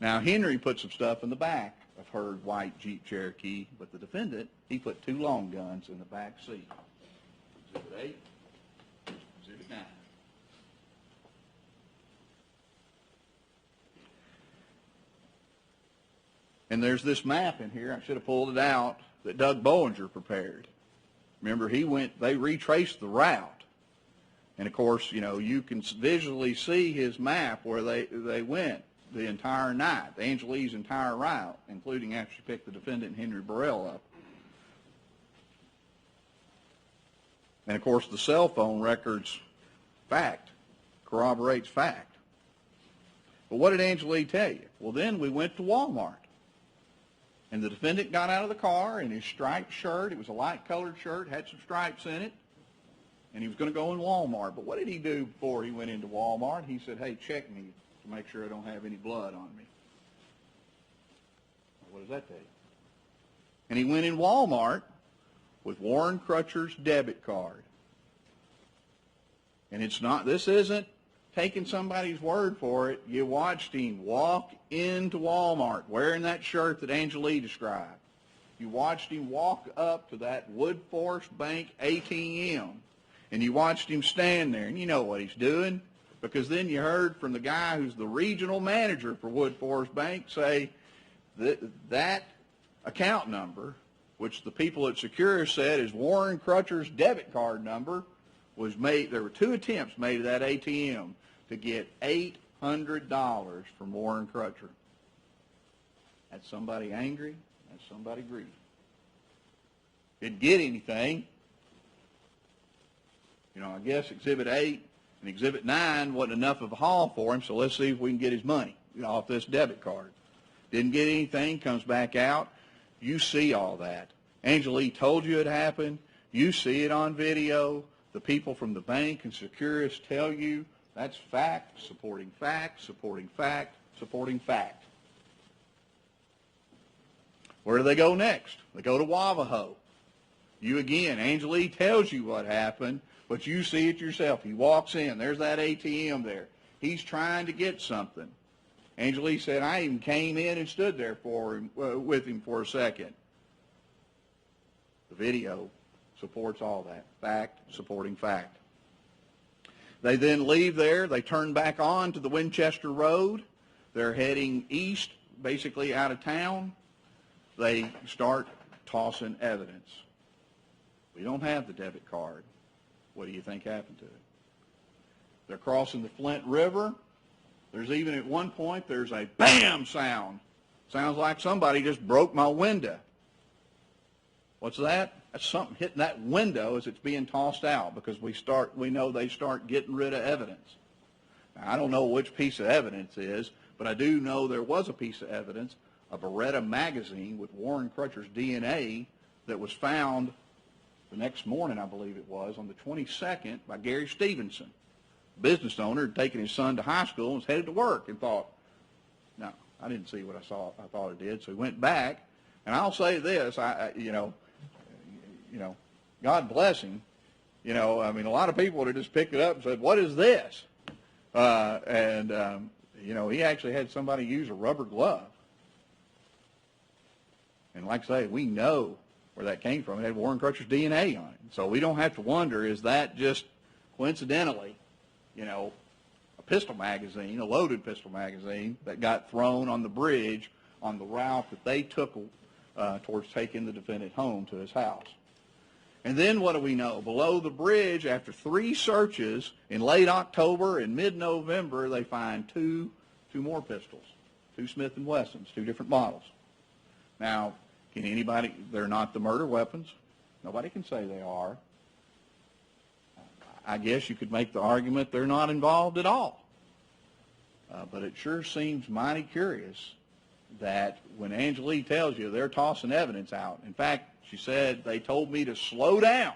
Now, Henry put some stuff in the back of her white Jeep Cherokee, but the defendant, he put 2 long guns in the back seat. Exhibit 8, Exhibit 9. And there's this map in here, I should have pulled it out, that Doug Bollinger prepared. Remember, they retraced the route. And of course, you can visually see his map where they went the entire night, Angelique's entire route, including after she picked the defendant, Henry Burrell, up. And of course, the cell phone records, fact, corroborates fact. But what did Angelique tell you? Well, then we went to Walmart. And the defendant got out of the car in his striped shirt. It was a light-colored shirt, had some stripes in it. And he was going to go in Walmart. But what did he do before he went into Walmart? He said, hey, check me to make sure I don't have any blood on me. What does that tell you? And he went in Walmart with Warren Crutcher's debit card. And this isn't taking somebody's word for it. You watched him walk into Walmart wearing that shirt that Angelique described. You watched him walk up to that Woodforest Bank ATM, and you watched him stand there, and you know what he's doing, because then you heard from the guy who's the regional manager for Woodforest Bank say that account number, which the people at Securus said is Warren Crutcher's debit card number, was made. There were 2 attempts made at that ATM to get $800 from Warren Crutcher. That's somebody angry. That's somebody greedy. Didn't get anything. I guess Exhibit 8 and Exhibit 9 wasn't enough of a haul for him, so let's see if we can get his money off this debit card. Didn't get anything, comes back out. You see all that. Angelique told you it happened. You see it on video. The people from the bank and Securus tell you that's fact, supporting fact, supporting fact, supporting fact. Where do they go next? They go to Wavaho. Angelique tells you what happened, but you see it yourself. He walks in. There's that ATM there. He's trying to get something. Angelique said, I even came in and stood there with him for a second. The video supports all that. Fact supporting fact. They then leave there. They turn back on to the Winchester Road. They're heading east, basically out of town. They start tossing evidence. We don't have the debit card. What do you think happened to it? They're crossing the Flint River. There's even at one point, there's a bam sound. Sounds like somebody just broke my window. What's that? That's something hitting that window as it's being tossed out, because we know they start getting rid of evidence. Now, I don't know which piece of evidence is, but I do know there was a piece of evidence, a Beretta magazine with Warren Crutcher's DNA that was found the next morning, I believe it was, on the 22nd by Gary Stevenson, business owner, had taken his son to high school and was headed to work and thought, no, I didn't see what I thought it did. So he went back, and I'll say this, God bless him. I mean, a lot of people would have just picked it up and said, what is this? He actually had somebody use a rubber glove. And like I say, we know where that came from. It had Warren Crutcher's DNA on it. So we don't have to wonder, is that just coincidentally, a pistol magazine, a loaded pistol magazine that got thrown on the bridge on the route that they took towards taking the defendant home to his house. And then what do we know? Below the bridge, after 3 searches in late October and mid-November, they find two more pistols, 2 Smith & Wessons, 2 different models. Now, they're not the murder weapons. Nobody can say they are. I guess you could make the argument they're not involved at all. But it sure seems mighty curious that when Angela tells you they're tossing evidence out, in fact, she said, they told me to slow down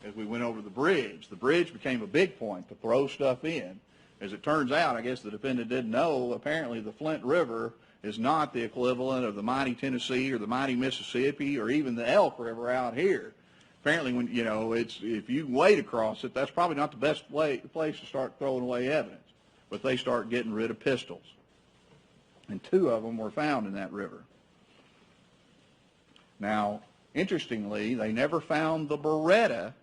as we went over the bridge. The bridge became a big point to throw stuff in. As it turns out, I guess the defendant didn't know, apparently the Flint River is not the equivalent of the mighty Tennessee or the mighty Mississippi or even the Elk River out here. Apparently, when if you wade across it, that's probably not the best place to start throwing away evidence. But they start getting rid of pistols. And 2 of them were found in that river. Now, interestingly, they never found the Beretta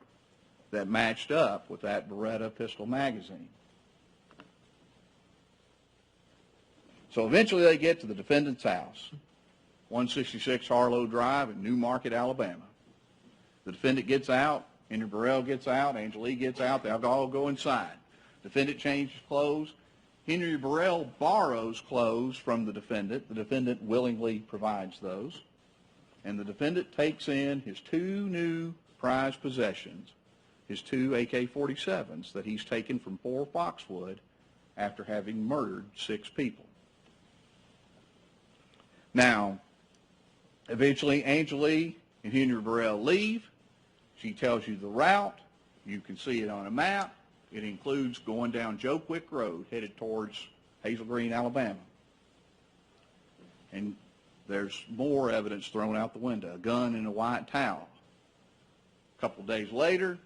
that matched up with that Beretta pistol magazine. So eventually they get to the defendant's house, 166 Harlow Drive in New Market, Alabama. The defendant gets out, Henry Burrell gets out, Angela gets out, they all go inside. Defendant changes clothes. Henry Burrell borrows clothes from the defendant. The defendant willingly provides those. And the defendant takes in his 2 new prized possessions, his 2 AK-47s that he's taken from Fort Foxwood after having murdered 6 people. Now, eventually Angela and Henry Burrell leave. She tells you the route. You can see it on a map. It includes going down Joe Quick Road, headed towards Hazel Green, Alabama. And there's more evidence thrown out the window, a gun and a white towel. A couple of days later,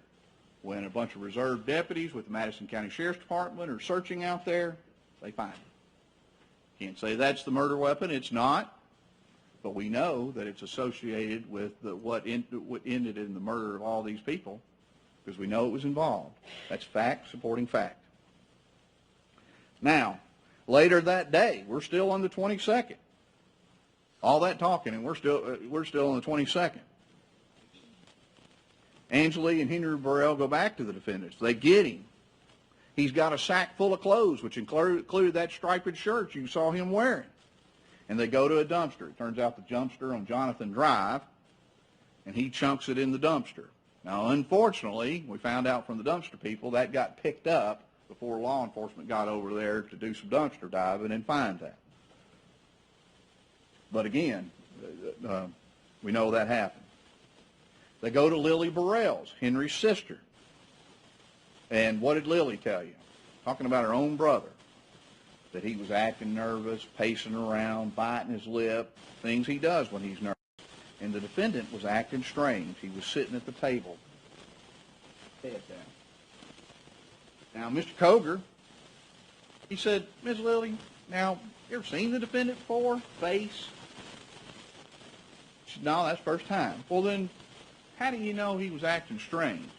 when a bunch of reserve deputies with the Madison County Sheriff's Department are searching out there, they find it. Can't say that's the murder weapon. It's not. But we know that it's associated with what ended in the murder of all these people because we know it was involved. That's fact supporting fact. Now, later that day, we're still on the 22nd. All that talking, and we're still on the 22nd. Angela and Henry Burrell go back to the defendants. They get him. He's got a sack full of clothes, which included that striped shirt you saw him wearing. And they go to a dumpster. It turns out the dumpster on Jonathan Drive, and he chunks it in the dumpster. Now, unfortunately, we found out from the dumpster people that got picked up before law enforcement got over there to do some dumpster diving and find that. But again, we know that happened. They go to Lily Burrell's, Henry's sister. And what did Lily tell you? Talking about her own brother. That he was acting nervous, pacing around, biting his lip, things he does when he's nervous. And the defendant was acting strange. He was sitting at the table, head down. Now, Mr. Coger, he said, Ms. Lily, now, you ever seen the defendant before? Face? She said, no, that's the first time. Well, then, how do you know he was acting strange?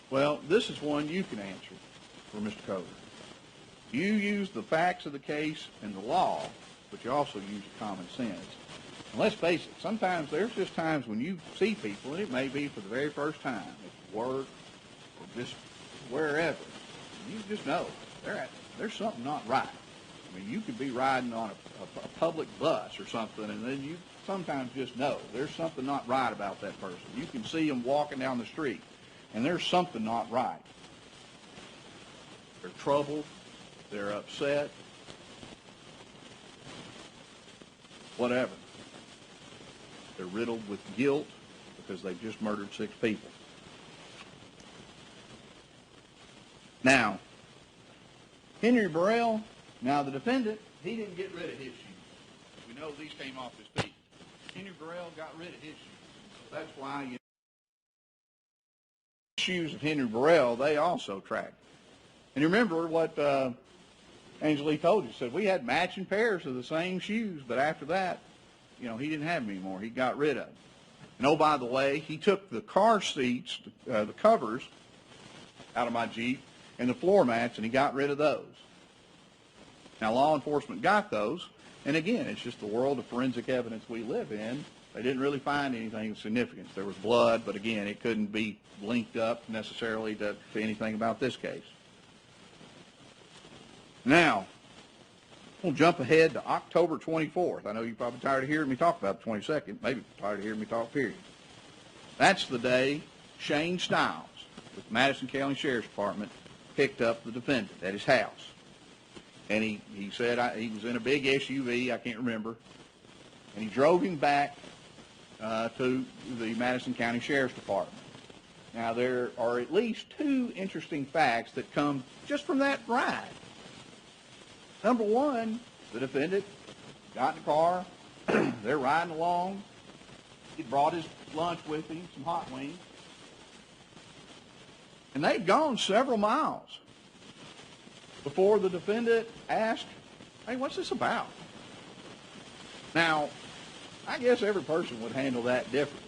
Well, this is one you can answer for Mr. Coger. You use the facts of the case and the law, but you also use your common sense. And let's face it, sometimes there's just times when you see people, and it may be for the very first time, at work or just wherever, you just know there's something not right. I mean, you could be riding on a public bus or something, and then you sometimes just know there's something not right about that person. You can see them walking down the street, and there's something not right. they're troubled, they're upset, whatever. They're riddled with guilt because they've just murdered 6 people. Now, Henry Burrell, now the defendant, he didn't get rid of his shoes. We know these came off his feet. Henry Burrell got rid of his shoes. So that's why, you know, the shoes of Henry Burrell, they also tracked. And you remember what Angela told you, said we had matching pairs of the same shoes, but after that, you know, he didn't have them anymore. He got rid of them. And oh, by the way, he took the car seats, the covers out of my Jeep and the floor mats, and he got rid of those. Now, law enforcement got those, and again, it's just the world of forensic evidence we live in. They didn't really find anything of significance. There was blood, but again, it couldn't be linked up necessarily to anything about this case. Now, we'll jump ahead to October 24th. I know you're probably tired of hearing me talk about the 22nd, maybe tired of hearing me talk, period. That's the day Shane Stiles with the Madison County Sheriff's Department picked up the defendant at his house. And he said he was in a big SUV, I can't remember, and he drove him back to the Madison County Sheriff's Department. Now, there are at least 2 interesting facts that come just from that ride. Number one, the defendant got in the car, they're riding along, he brought his lunch with him, some hot wings, and they'd gone several miles before the defendant asked, hey, what's this about? Now, I guess every person would handle that differently.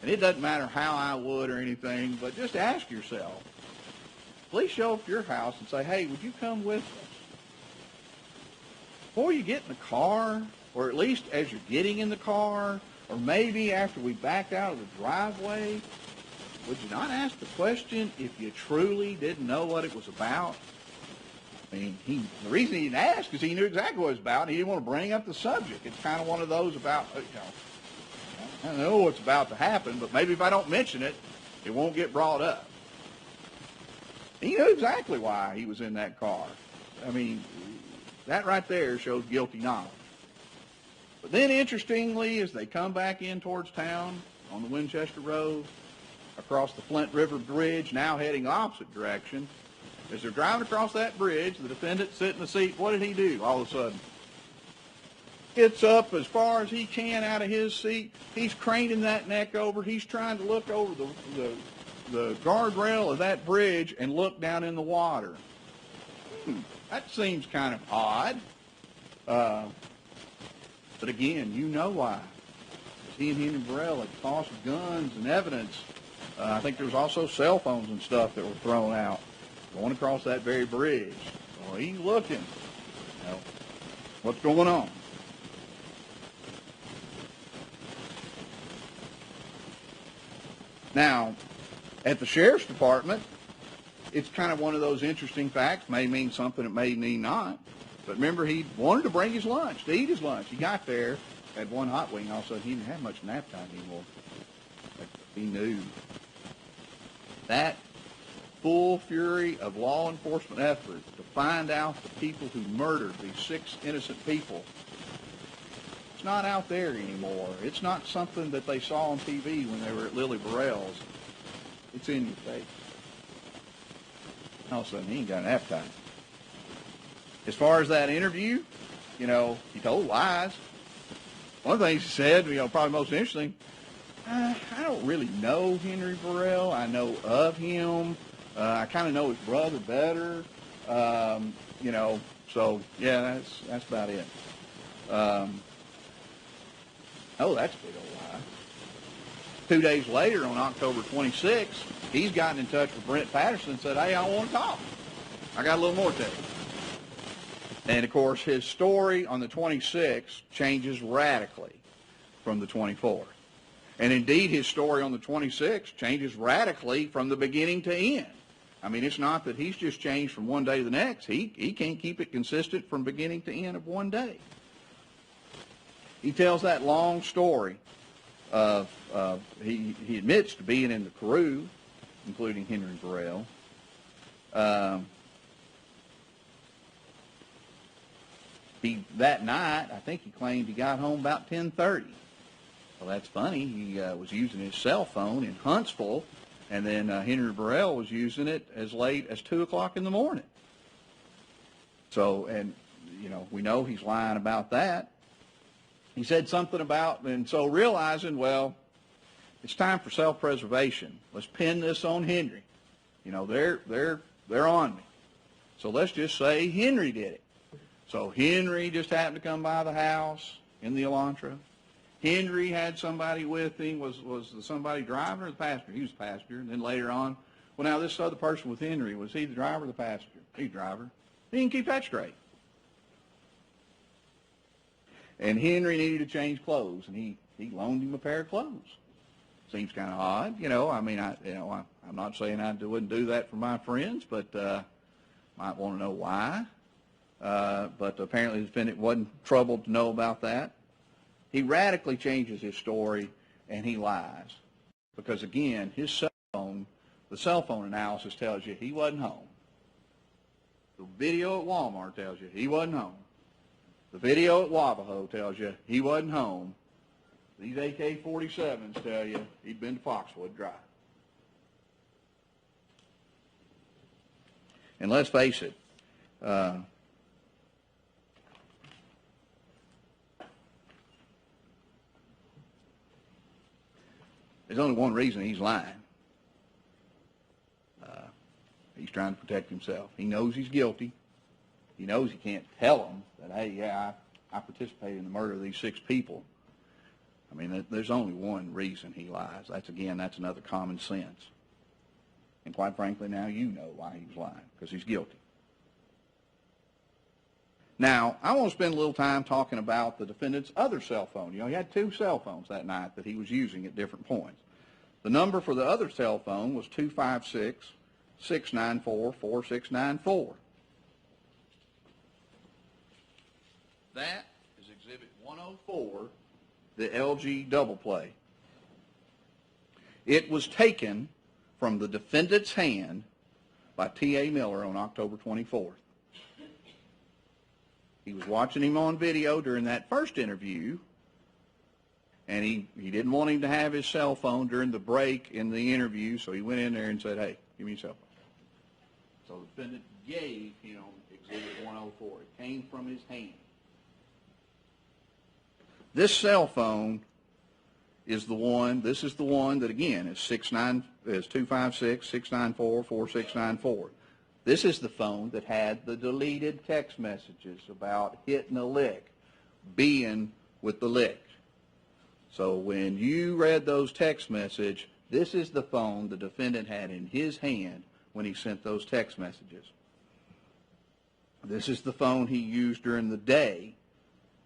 And it doesn't matter how I would or anything, but just ask yourself, please show up to your house and say, hey, would you come with us? Before you get in the car, or at least as you're getting in the car, or maybe after we backed out of the driveway, would you not ask the question if you truly didn't know what it was about? I mean, the reason he didn't ask is he knew exactly what it was about, and he didn't want to bring up the subject. It's kind of one of those about, you know, I don't know what's about to happen, but maybe if I don't mention it, it won't get brought up. He knew exactly why he was in that car. I mean, that right there shows guilty knowledge. But then, interestingly, as they come back in towards town on the Winchester Road, across the Flint River Bridge, now heading opposite direction, as they're driving across that bridge, the defendant sitting in the seat, what did he do all of a sudden? Gets up as far as he can out of his seat. He's craning that neck over. He's trying to look over the guardrail of that bridge and look down in the water. That seems kind of odd. But again, you know why. He and Henry Burrell had tossed guns and evidence. I think there was also cell phones and stuff that were thrown out going across that very bridge. So he's looking, you know, what's going on. Now, at the Sheriff's Department, it's kind of one of those interesting facts, may mean something, it may mean not. But remember, he wanted to bring his lunch, to eat his lunch. He got there, had one hot wing, all of a sudden he didn't have much nap time anymore. He knew. That full fury of law enforcement effort to find out the people who murdered these 6 innocent people, it's not out there anymore. It's not something that they saw on TV when they were at Lily Burrell's. It's in your face. All of a sudden, he ain't got an appetite. As far as that interview, you know, he told lies. One of the things he said, you know, probably most interesting, I don't really know Henry Burrell. I know of him. I kind of know his brother better. You know, so, yeah, that's about it. Oh, that's a big old lie. 2 days later, on October 26th, he's gotten in touch with Brent Patterson and said, hey, I want to talk. I got a little more to tell you. And, of course, his story on the 26th changes radically from the 24th. And, indeed, his story on the 26th changes radically from the beginning to end. I mean, it's not that he's just changed from one day to the next. He can't keep it consistent from beginning to end of one day. He tells that long story of he admits to being in the crew, including Henry Burrell. That night, I think he claimed he got home about 10:30. Well, that's funny. He was using his cell phone in Huntsville, and then Henry Burrell was using it as late as 2 o'clock in the morning. So, and, we know he's lying about that. He said something about, and so realizing, well, it's time for self-preservation. Let's pin this on Henry. They're on me. So let's just say Henry did it. So Henry just happened to come by the house in the Elantra. Henry had somebody with him. Was somebody driving or the passenger? He was the passenger. And then later on, well, now this other person with Henry, was he the driver or the passenger? He's the driver. He didn't keep that straight. And Henry needed to change clothes, and he loaned him a pair of clothes. Seems kind of odd, I'm not saying I wouldn't do that for my friends, but might want to know why. But apparently the defendant wasn't troubled to know about that. He radically changes his story, and he lies. Because, again, the cell phone analysis tells you he wasn't home. The video at Walmart tells you he wasn't home. The video at Wabahoe tells you he wasn't home. These AK-47s tell you he'd been to Foxwood Drive. And let's face it, there's only one reason he's lying. He's trying to protect himself. He knows he's guilty. He knows he can't tell them that, hey, yeah, I participated in the murder of these 6 people. I mean, there's only one reason he lies. That's another common sense. And quite frankly, now you know why he's lying, because he's guilty. Now, I want to spend a little time talking about the defendant's other cell phone. He had 2 cell phones that night that he was using at different points. The number for the other cell phone was 256-694-4694. That is Exhibit 104, the LG double play. It was taken from the defendant's hand by T.A. Miller on October 24th. He was watching him on video during that first interview, and he didn't want him to have his cell phone during the break in the interview, so he went in there and said, hey, give me your cell phone. So the defendant gave him Exhibit 104. It came from his hand. This cell phone is the one, this is the one that, again, is 256-694-4694. This is the phone that had the deleted text messages about hitting a lick, being with the lick. So when you read those text messages, this is the phone the defendant had in his hand when he sent those text messages. This is the phone he used during the day,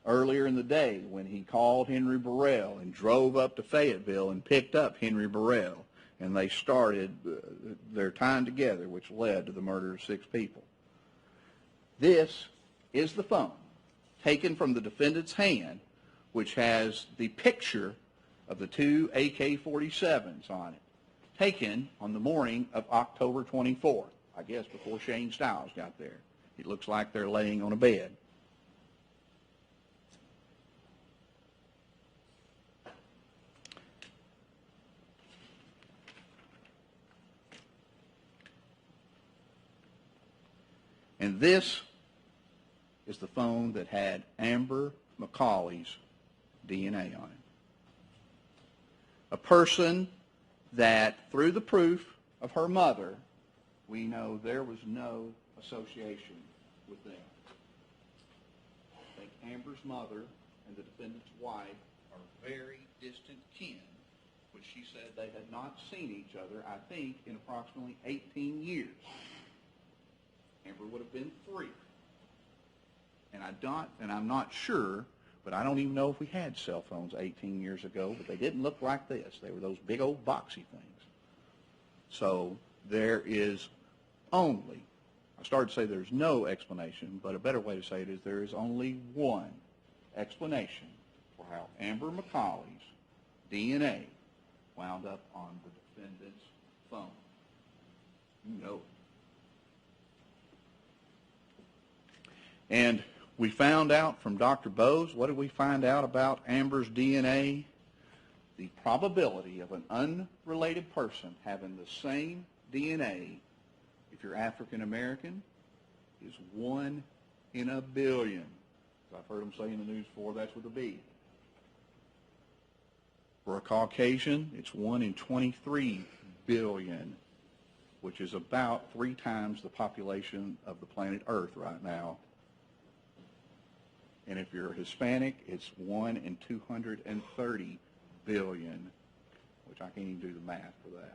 earlier in the day, when he called Henry Burrell and drove up to Fayetteville and picked up Henry Burrell, and they started their time together, which led to the murder of 6 people. This is the phone taken from the defendant's hand, which has the picture of the 2 AK-47s on it, taken on the morning of October 24th, I guess before Shane Stiles got there. It looks like they're laying on a bed. And this is the phone that had Amber McCauley's DNA on it. A person that, through the proof of her mother, we know there was no association with them. I think Amber's mother and the defendant's wife are very distant kin, which she said they had not seen each other, I think, in approximately 18 years. Amber would have been 3. And I'm not sure, but I don't even know if we had cell phones 18 years ago, but they didn't look like this. They were those big old boxy things. So there is only, I started to say there's no explanation, but a better way to say it is there is only one explanation for how Amber McCauley's DNA wound up on the defendant's phone. You know it. And We found out from Dr. Bose, what did we find out about Amber's DNA? The probability of an unrelated person having the same DNA, if you're African American, is 1 in a billion. I've heard them say in the news before, that's with a B. For a Caucasian, it's 1 in 23 billion, which is about 3 times the population of the planet Earth right now. And if you're Hispanic, it's 1 in 230 billion, which I can't even do the math for that.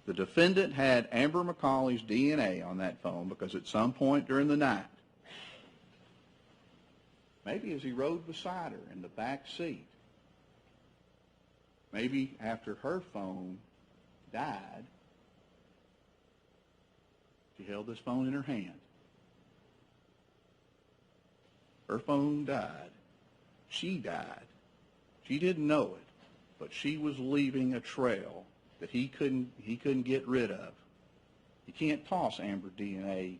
The defendant had Amber McCauley's DNA on that phone because at some point during the night, maybe as he rode beside her in the back seat, maybe after her phone died, she held this phone in her hand. Her phone died. She died. She didn't know it, but she was leaving a trail that he couldn't get rid of. You can't toss Amber DNA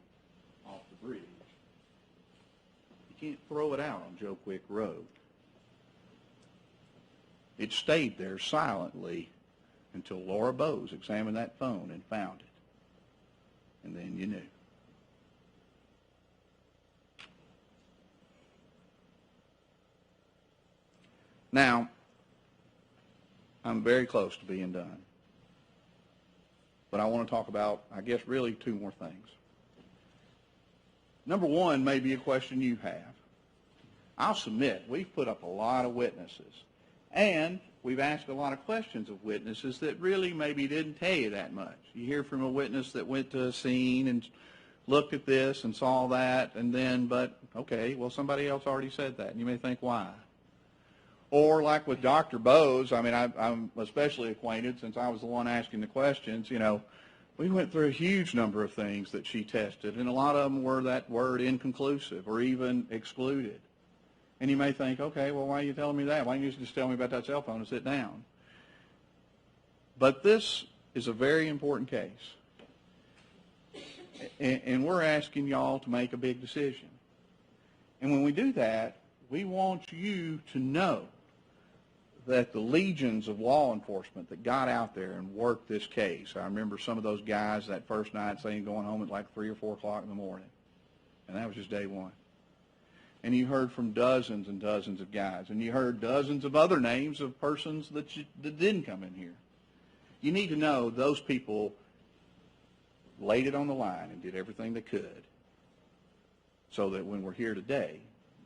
off the bridge. You can't throw it out on Joe Quick Road. It stayed there silently until Laura Bose examined that phone and found it. And then you knew. Now, I'm very close to being done. But I want to talk about, I guess, really 2 more things. Number 1 may be a question you have. I'll submit, we've put up a lot of witnesses. And we've asked a lot of questions of witnesses that really maybe didn't tell you that much. You hear from a witness that went to a scene and looked at this and saw that, and then, but, okay, well, somebody else already said that. And you may think, why? Or like with Dr. Bose, I mean, I'm especially acquainted since I was the one asking the questions, you know, we went through a huge number of things that she tested, and a lot of them were that word inconclusive or even excluded. And you may think, okay, well, why are you telling me that? Why don't you just tell me about that cell phone and sit down? But this is a very important case. And we're asking y'all to make a big decision. And when we do that, we want you to know that the legions of law enforcement that got out there and worked this case, I remember some of those guys that first night saying going home at like 3 or 4 o'clock in the morning. And that was just day 1. And you heard from dozens and dozens of guys. And you heard dozens of other names of persons that didn't come in here. You need to know those people laid it on the line and did everything they could so that when we're here today,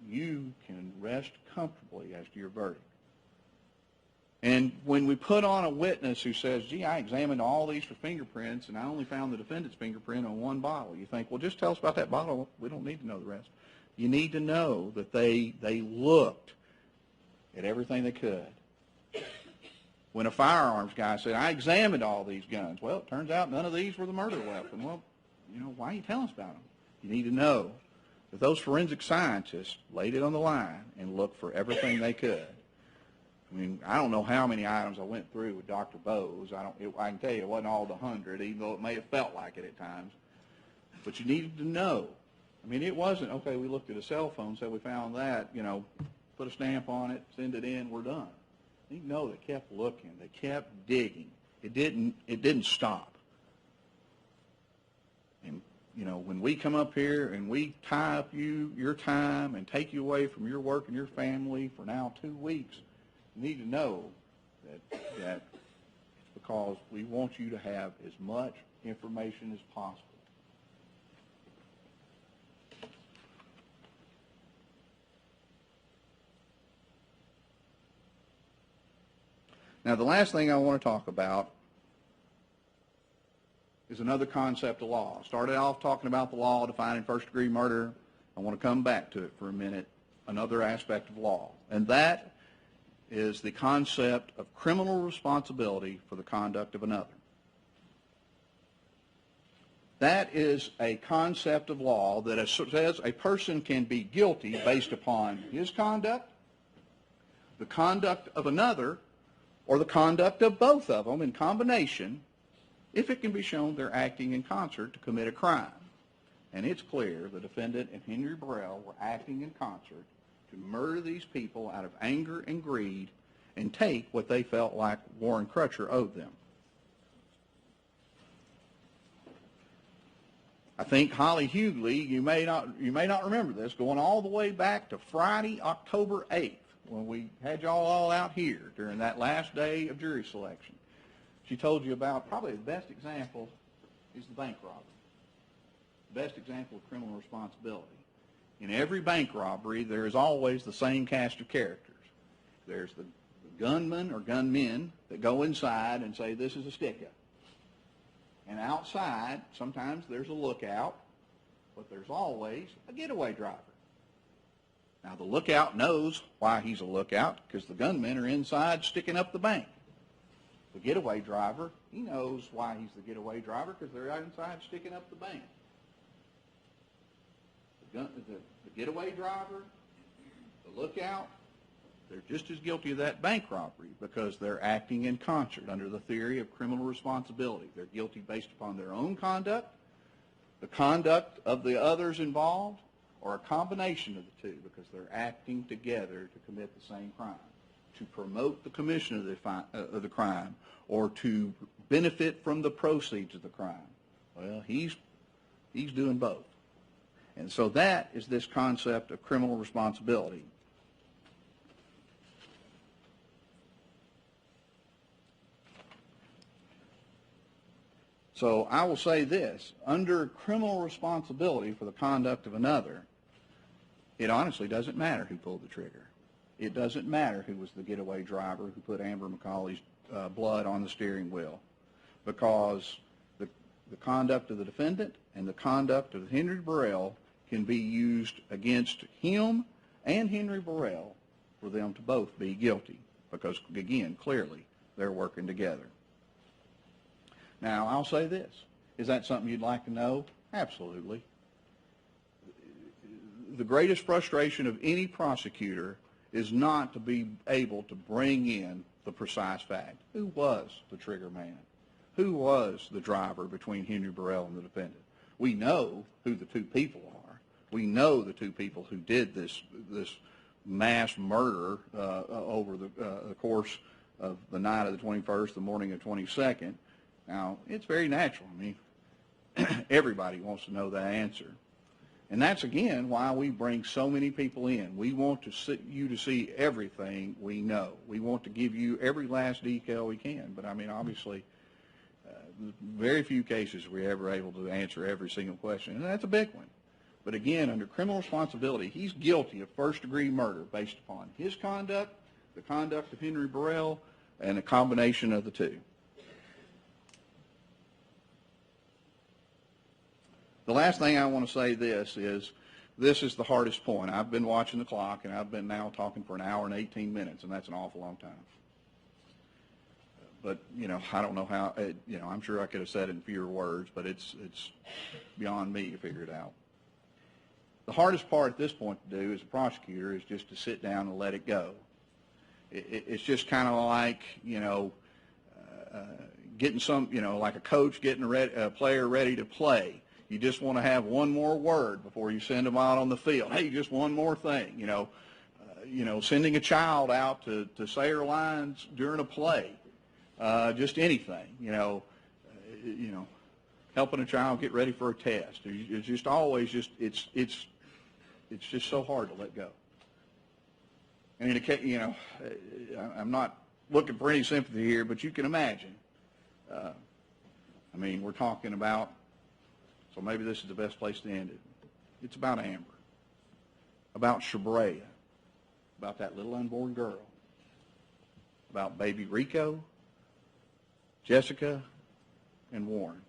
you can rest comfortably as to your verdict. And when we put on a witness who says, gee, I examined all these for fingerprints and I only found the defendant's fingerprint on 1 bottle, you think, well, just tell us about that bottle. We don't need to know the rest. You need to know that they looked at everything they could. When a firearms guy said, I examined all these guns, well, it turns out none of these were the murder weapon. Well, you know, why are you telling us about them? You need to know that those forensic scientists laid it on the line and looked for everything they could. I mean, I don't know how many items I went through with Dr. Bose. I can tell you it wasn't all the 100, even though it may have felt like it at times. But you needed to know. I mean, it wasn't, okay, we looked at a cell phone, said we found that, you know, put a stamp on it, send it in, we're done. You know, they kept looking. They kept digging. It didn't stop. And, you know, when we come up here and we tie up your time and take you away from your work and your family for now 2 weeks, you need to know that it's because we want you to have as much information as possible. Now, the last thing I want to talk about is another concept of law. I started off talking about the law defining first-degree murder. I want to come back to it for a minute, another aspect of law, and that is the concept of criminal responsibility for the conduct of another. That is a concept of law that says a person can be guilty based upon his conduct, the conduct of another, or the conduct of both of them in combination, if it can be shown they're acting in concert to commit a crime. and it's clear the defendant and Henry Burrell were acting in concert to murder these people out of anger and greed and take what they felt like Warren Crutcher owed them. I think Holly Hughley, you may not remember this, going all the way back to Friday, October 8th, when we had y'all all out here during that last day of jury selection. She told you about probably the best example is the bank robbery. The best example of criminal responsibility. In every bank robbery, there is always the same cast of characters. There's the gunman or gunmen that go inside and say, this is a stick-up. And outside, sometimes there's a lookout, but there's always a getaway driver. Now, the lookout knows why he's a lookout, because the gunmen are inside sticking up the bank. The getaway driver, he knows why he's the getaway driver, because they're inside sticking up the bank. The getaway driver, the lookout, they're just as guilty of that bank robbery because they're acting in concert under the theory of criminal responsibility. They're guilty based upon their own conduct, the conduct of the others involved, or a combination of the two because they're acting together to commit the same crime, to promote the commission of the crime, or to benefit from the proceeds of the crime. Well, he's doing both. And so that is this concept of criminal responsibility. So I will say this, under criminal responsibility for the conduct of another, it honestly doesn't matter who pulled the trigger. It doesn't matter who was the getaway driver who put Amber McCauley's blood on the steering wheel, because the conduct of the defendant and the conduct of Henry Burrell can be used against him and Henry Burrell for them to both be guilty, because, again, clearly they're working together. Now, I'll say this. Is that something you'd like to know? Absolutely. The greatest frustration of any prosecutor is not to be able to bring in the precise fact. Who was the trigger man? Who was the driver between Henry Burrell and the defendant? We know who the two people are. We know the two people who did this mass murder over the course of the night of the 21st, the morning of the 22nd. Now, it's very natural. I mean, everybody wants to know that answer. And that's, again, why we bring so many people in. We want you to see everything we know. We want to give you every last detail we can. But, I mean, obviously, very few cases we're ever able to answer every single question, and that's a big one. But, again, under criminal responsibility, he's guilty of first-degree murder based upon his conduct, the conduct of Henry Burrell, and a combination of the two. The last thing I want to say this is the hardest point. I've been watching the clock, and I've been now talking for an hour and 18 minutes, and that's an awful long time. But, you know, I don't know how, you know, I'm sure I could have said it in fewer words, but it's beyond me to figure it out. The hardest part at this point to do as a prosecutor is just to sit down and let it go. It's just kind of like, you know, getting like a coach getting a player ready to play. You just want to have one more word before you send them out on the field. Hey, just one more thing, you know, sending a child out to say her lines during a play, just anything, you know, helping a child get ready for a test. It's just always it's just so hard to let go. And you know, I'm not looking for any sympathy here, but you can imagine. I mean, we're talking about. So maybe this is the best place to end it. It's about Amber, about Shurbrayah, about that little unborn girl, about baby Rico, Jessica, and Warren.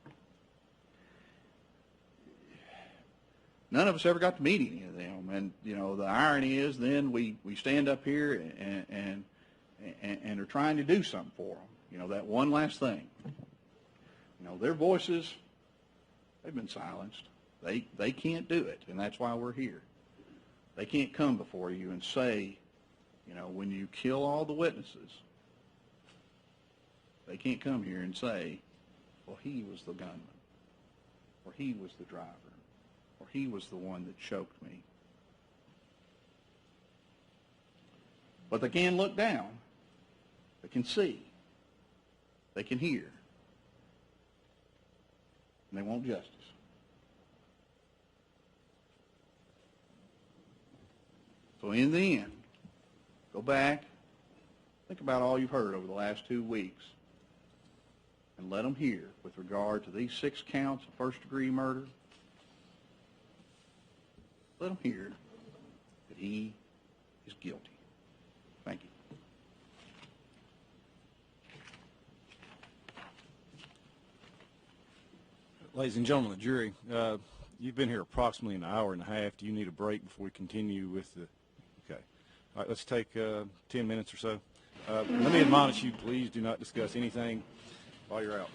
None of us ever got to meet any of them, and you know the irony is then we stand up here and are trying to do something for them. You know, that one last thing. You know, their voices. They've been silenced. They can't do it, and that's why we're here. They can't come before you and say, you know, when you kill all the witnesses, they can't come here and say, well, he was the gunman, or he was the driver, or he was the one that choked me. But they can look down. They can see. They can hear. And they want justice. So in the end, go back, think about all you've heard over the last 2 weeks, and let them hear with regard to these 6 counts of first-degree murder. Let them hear that he is guilty. Thank you. Ladies and gentlemen of the jury, you've been here approximately an hour and a half. Do you need a break before we continue with the... Okay. All right, let's take 10 minutes or so. Let me admonish you, please do not discuss anything while you're out.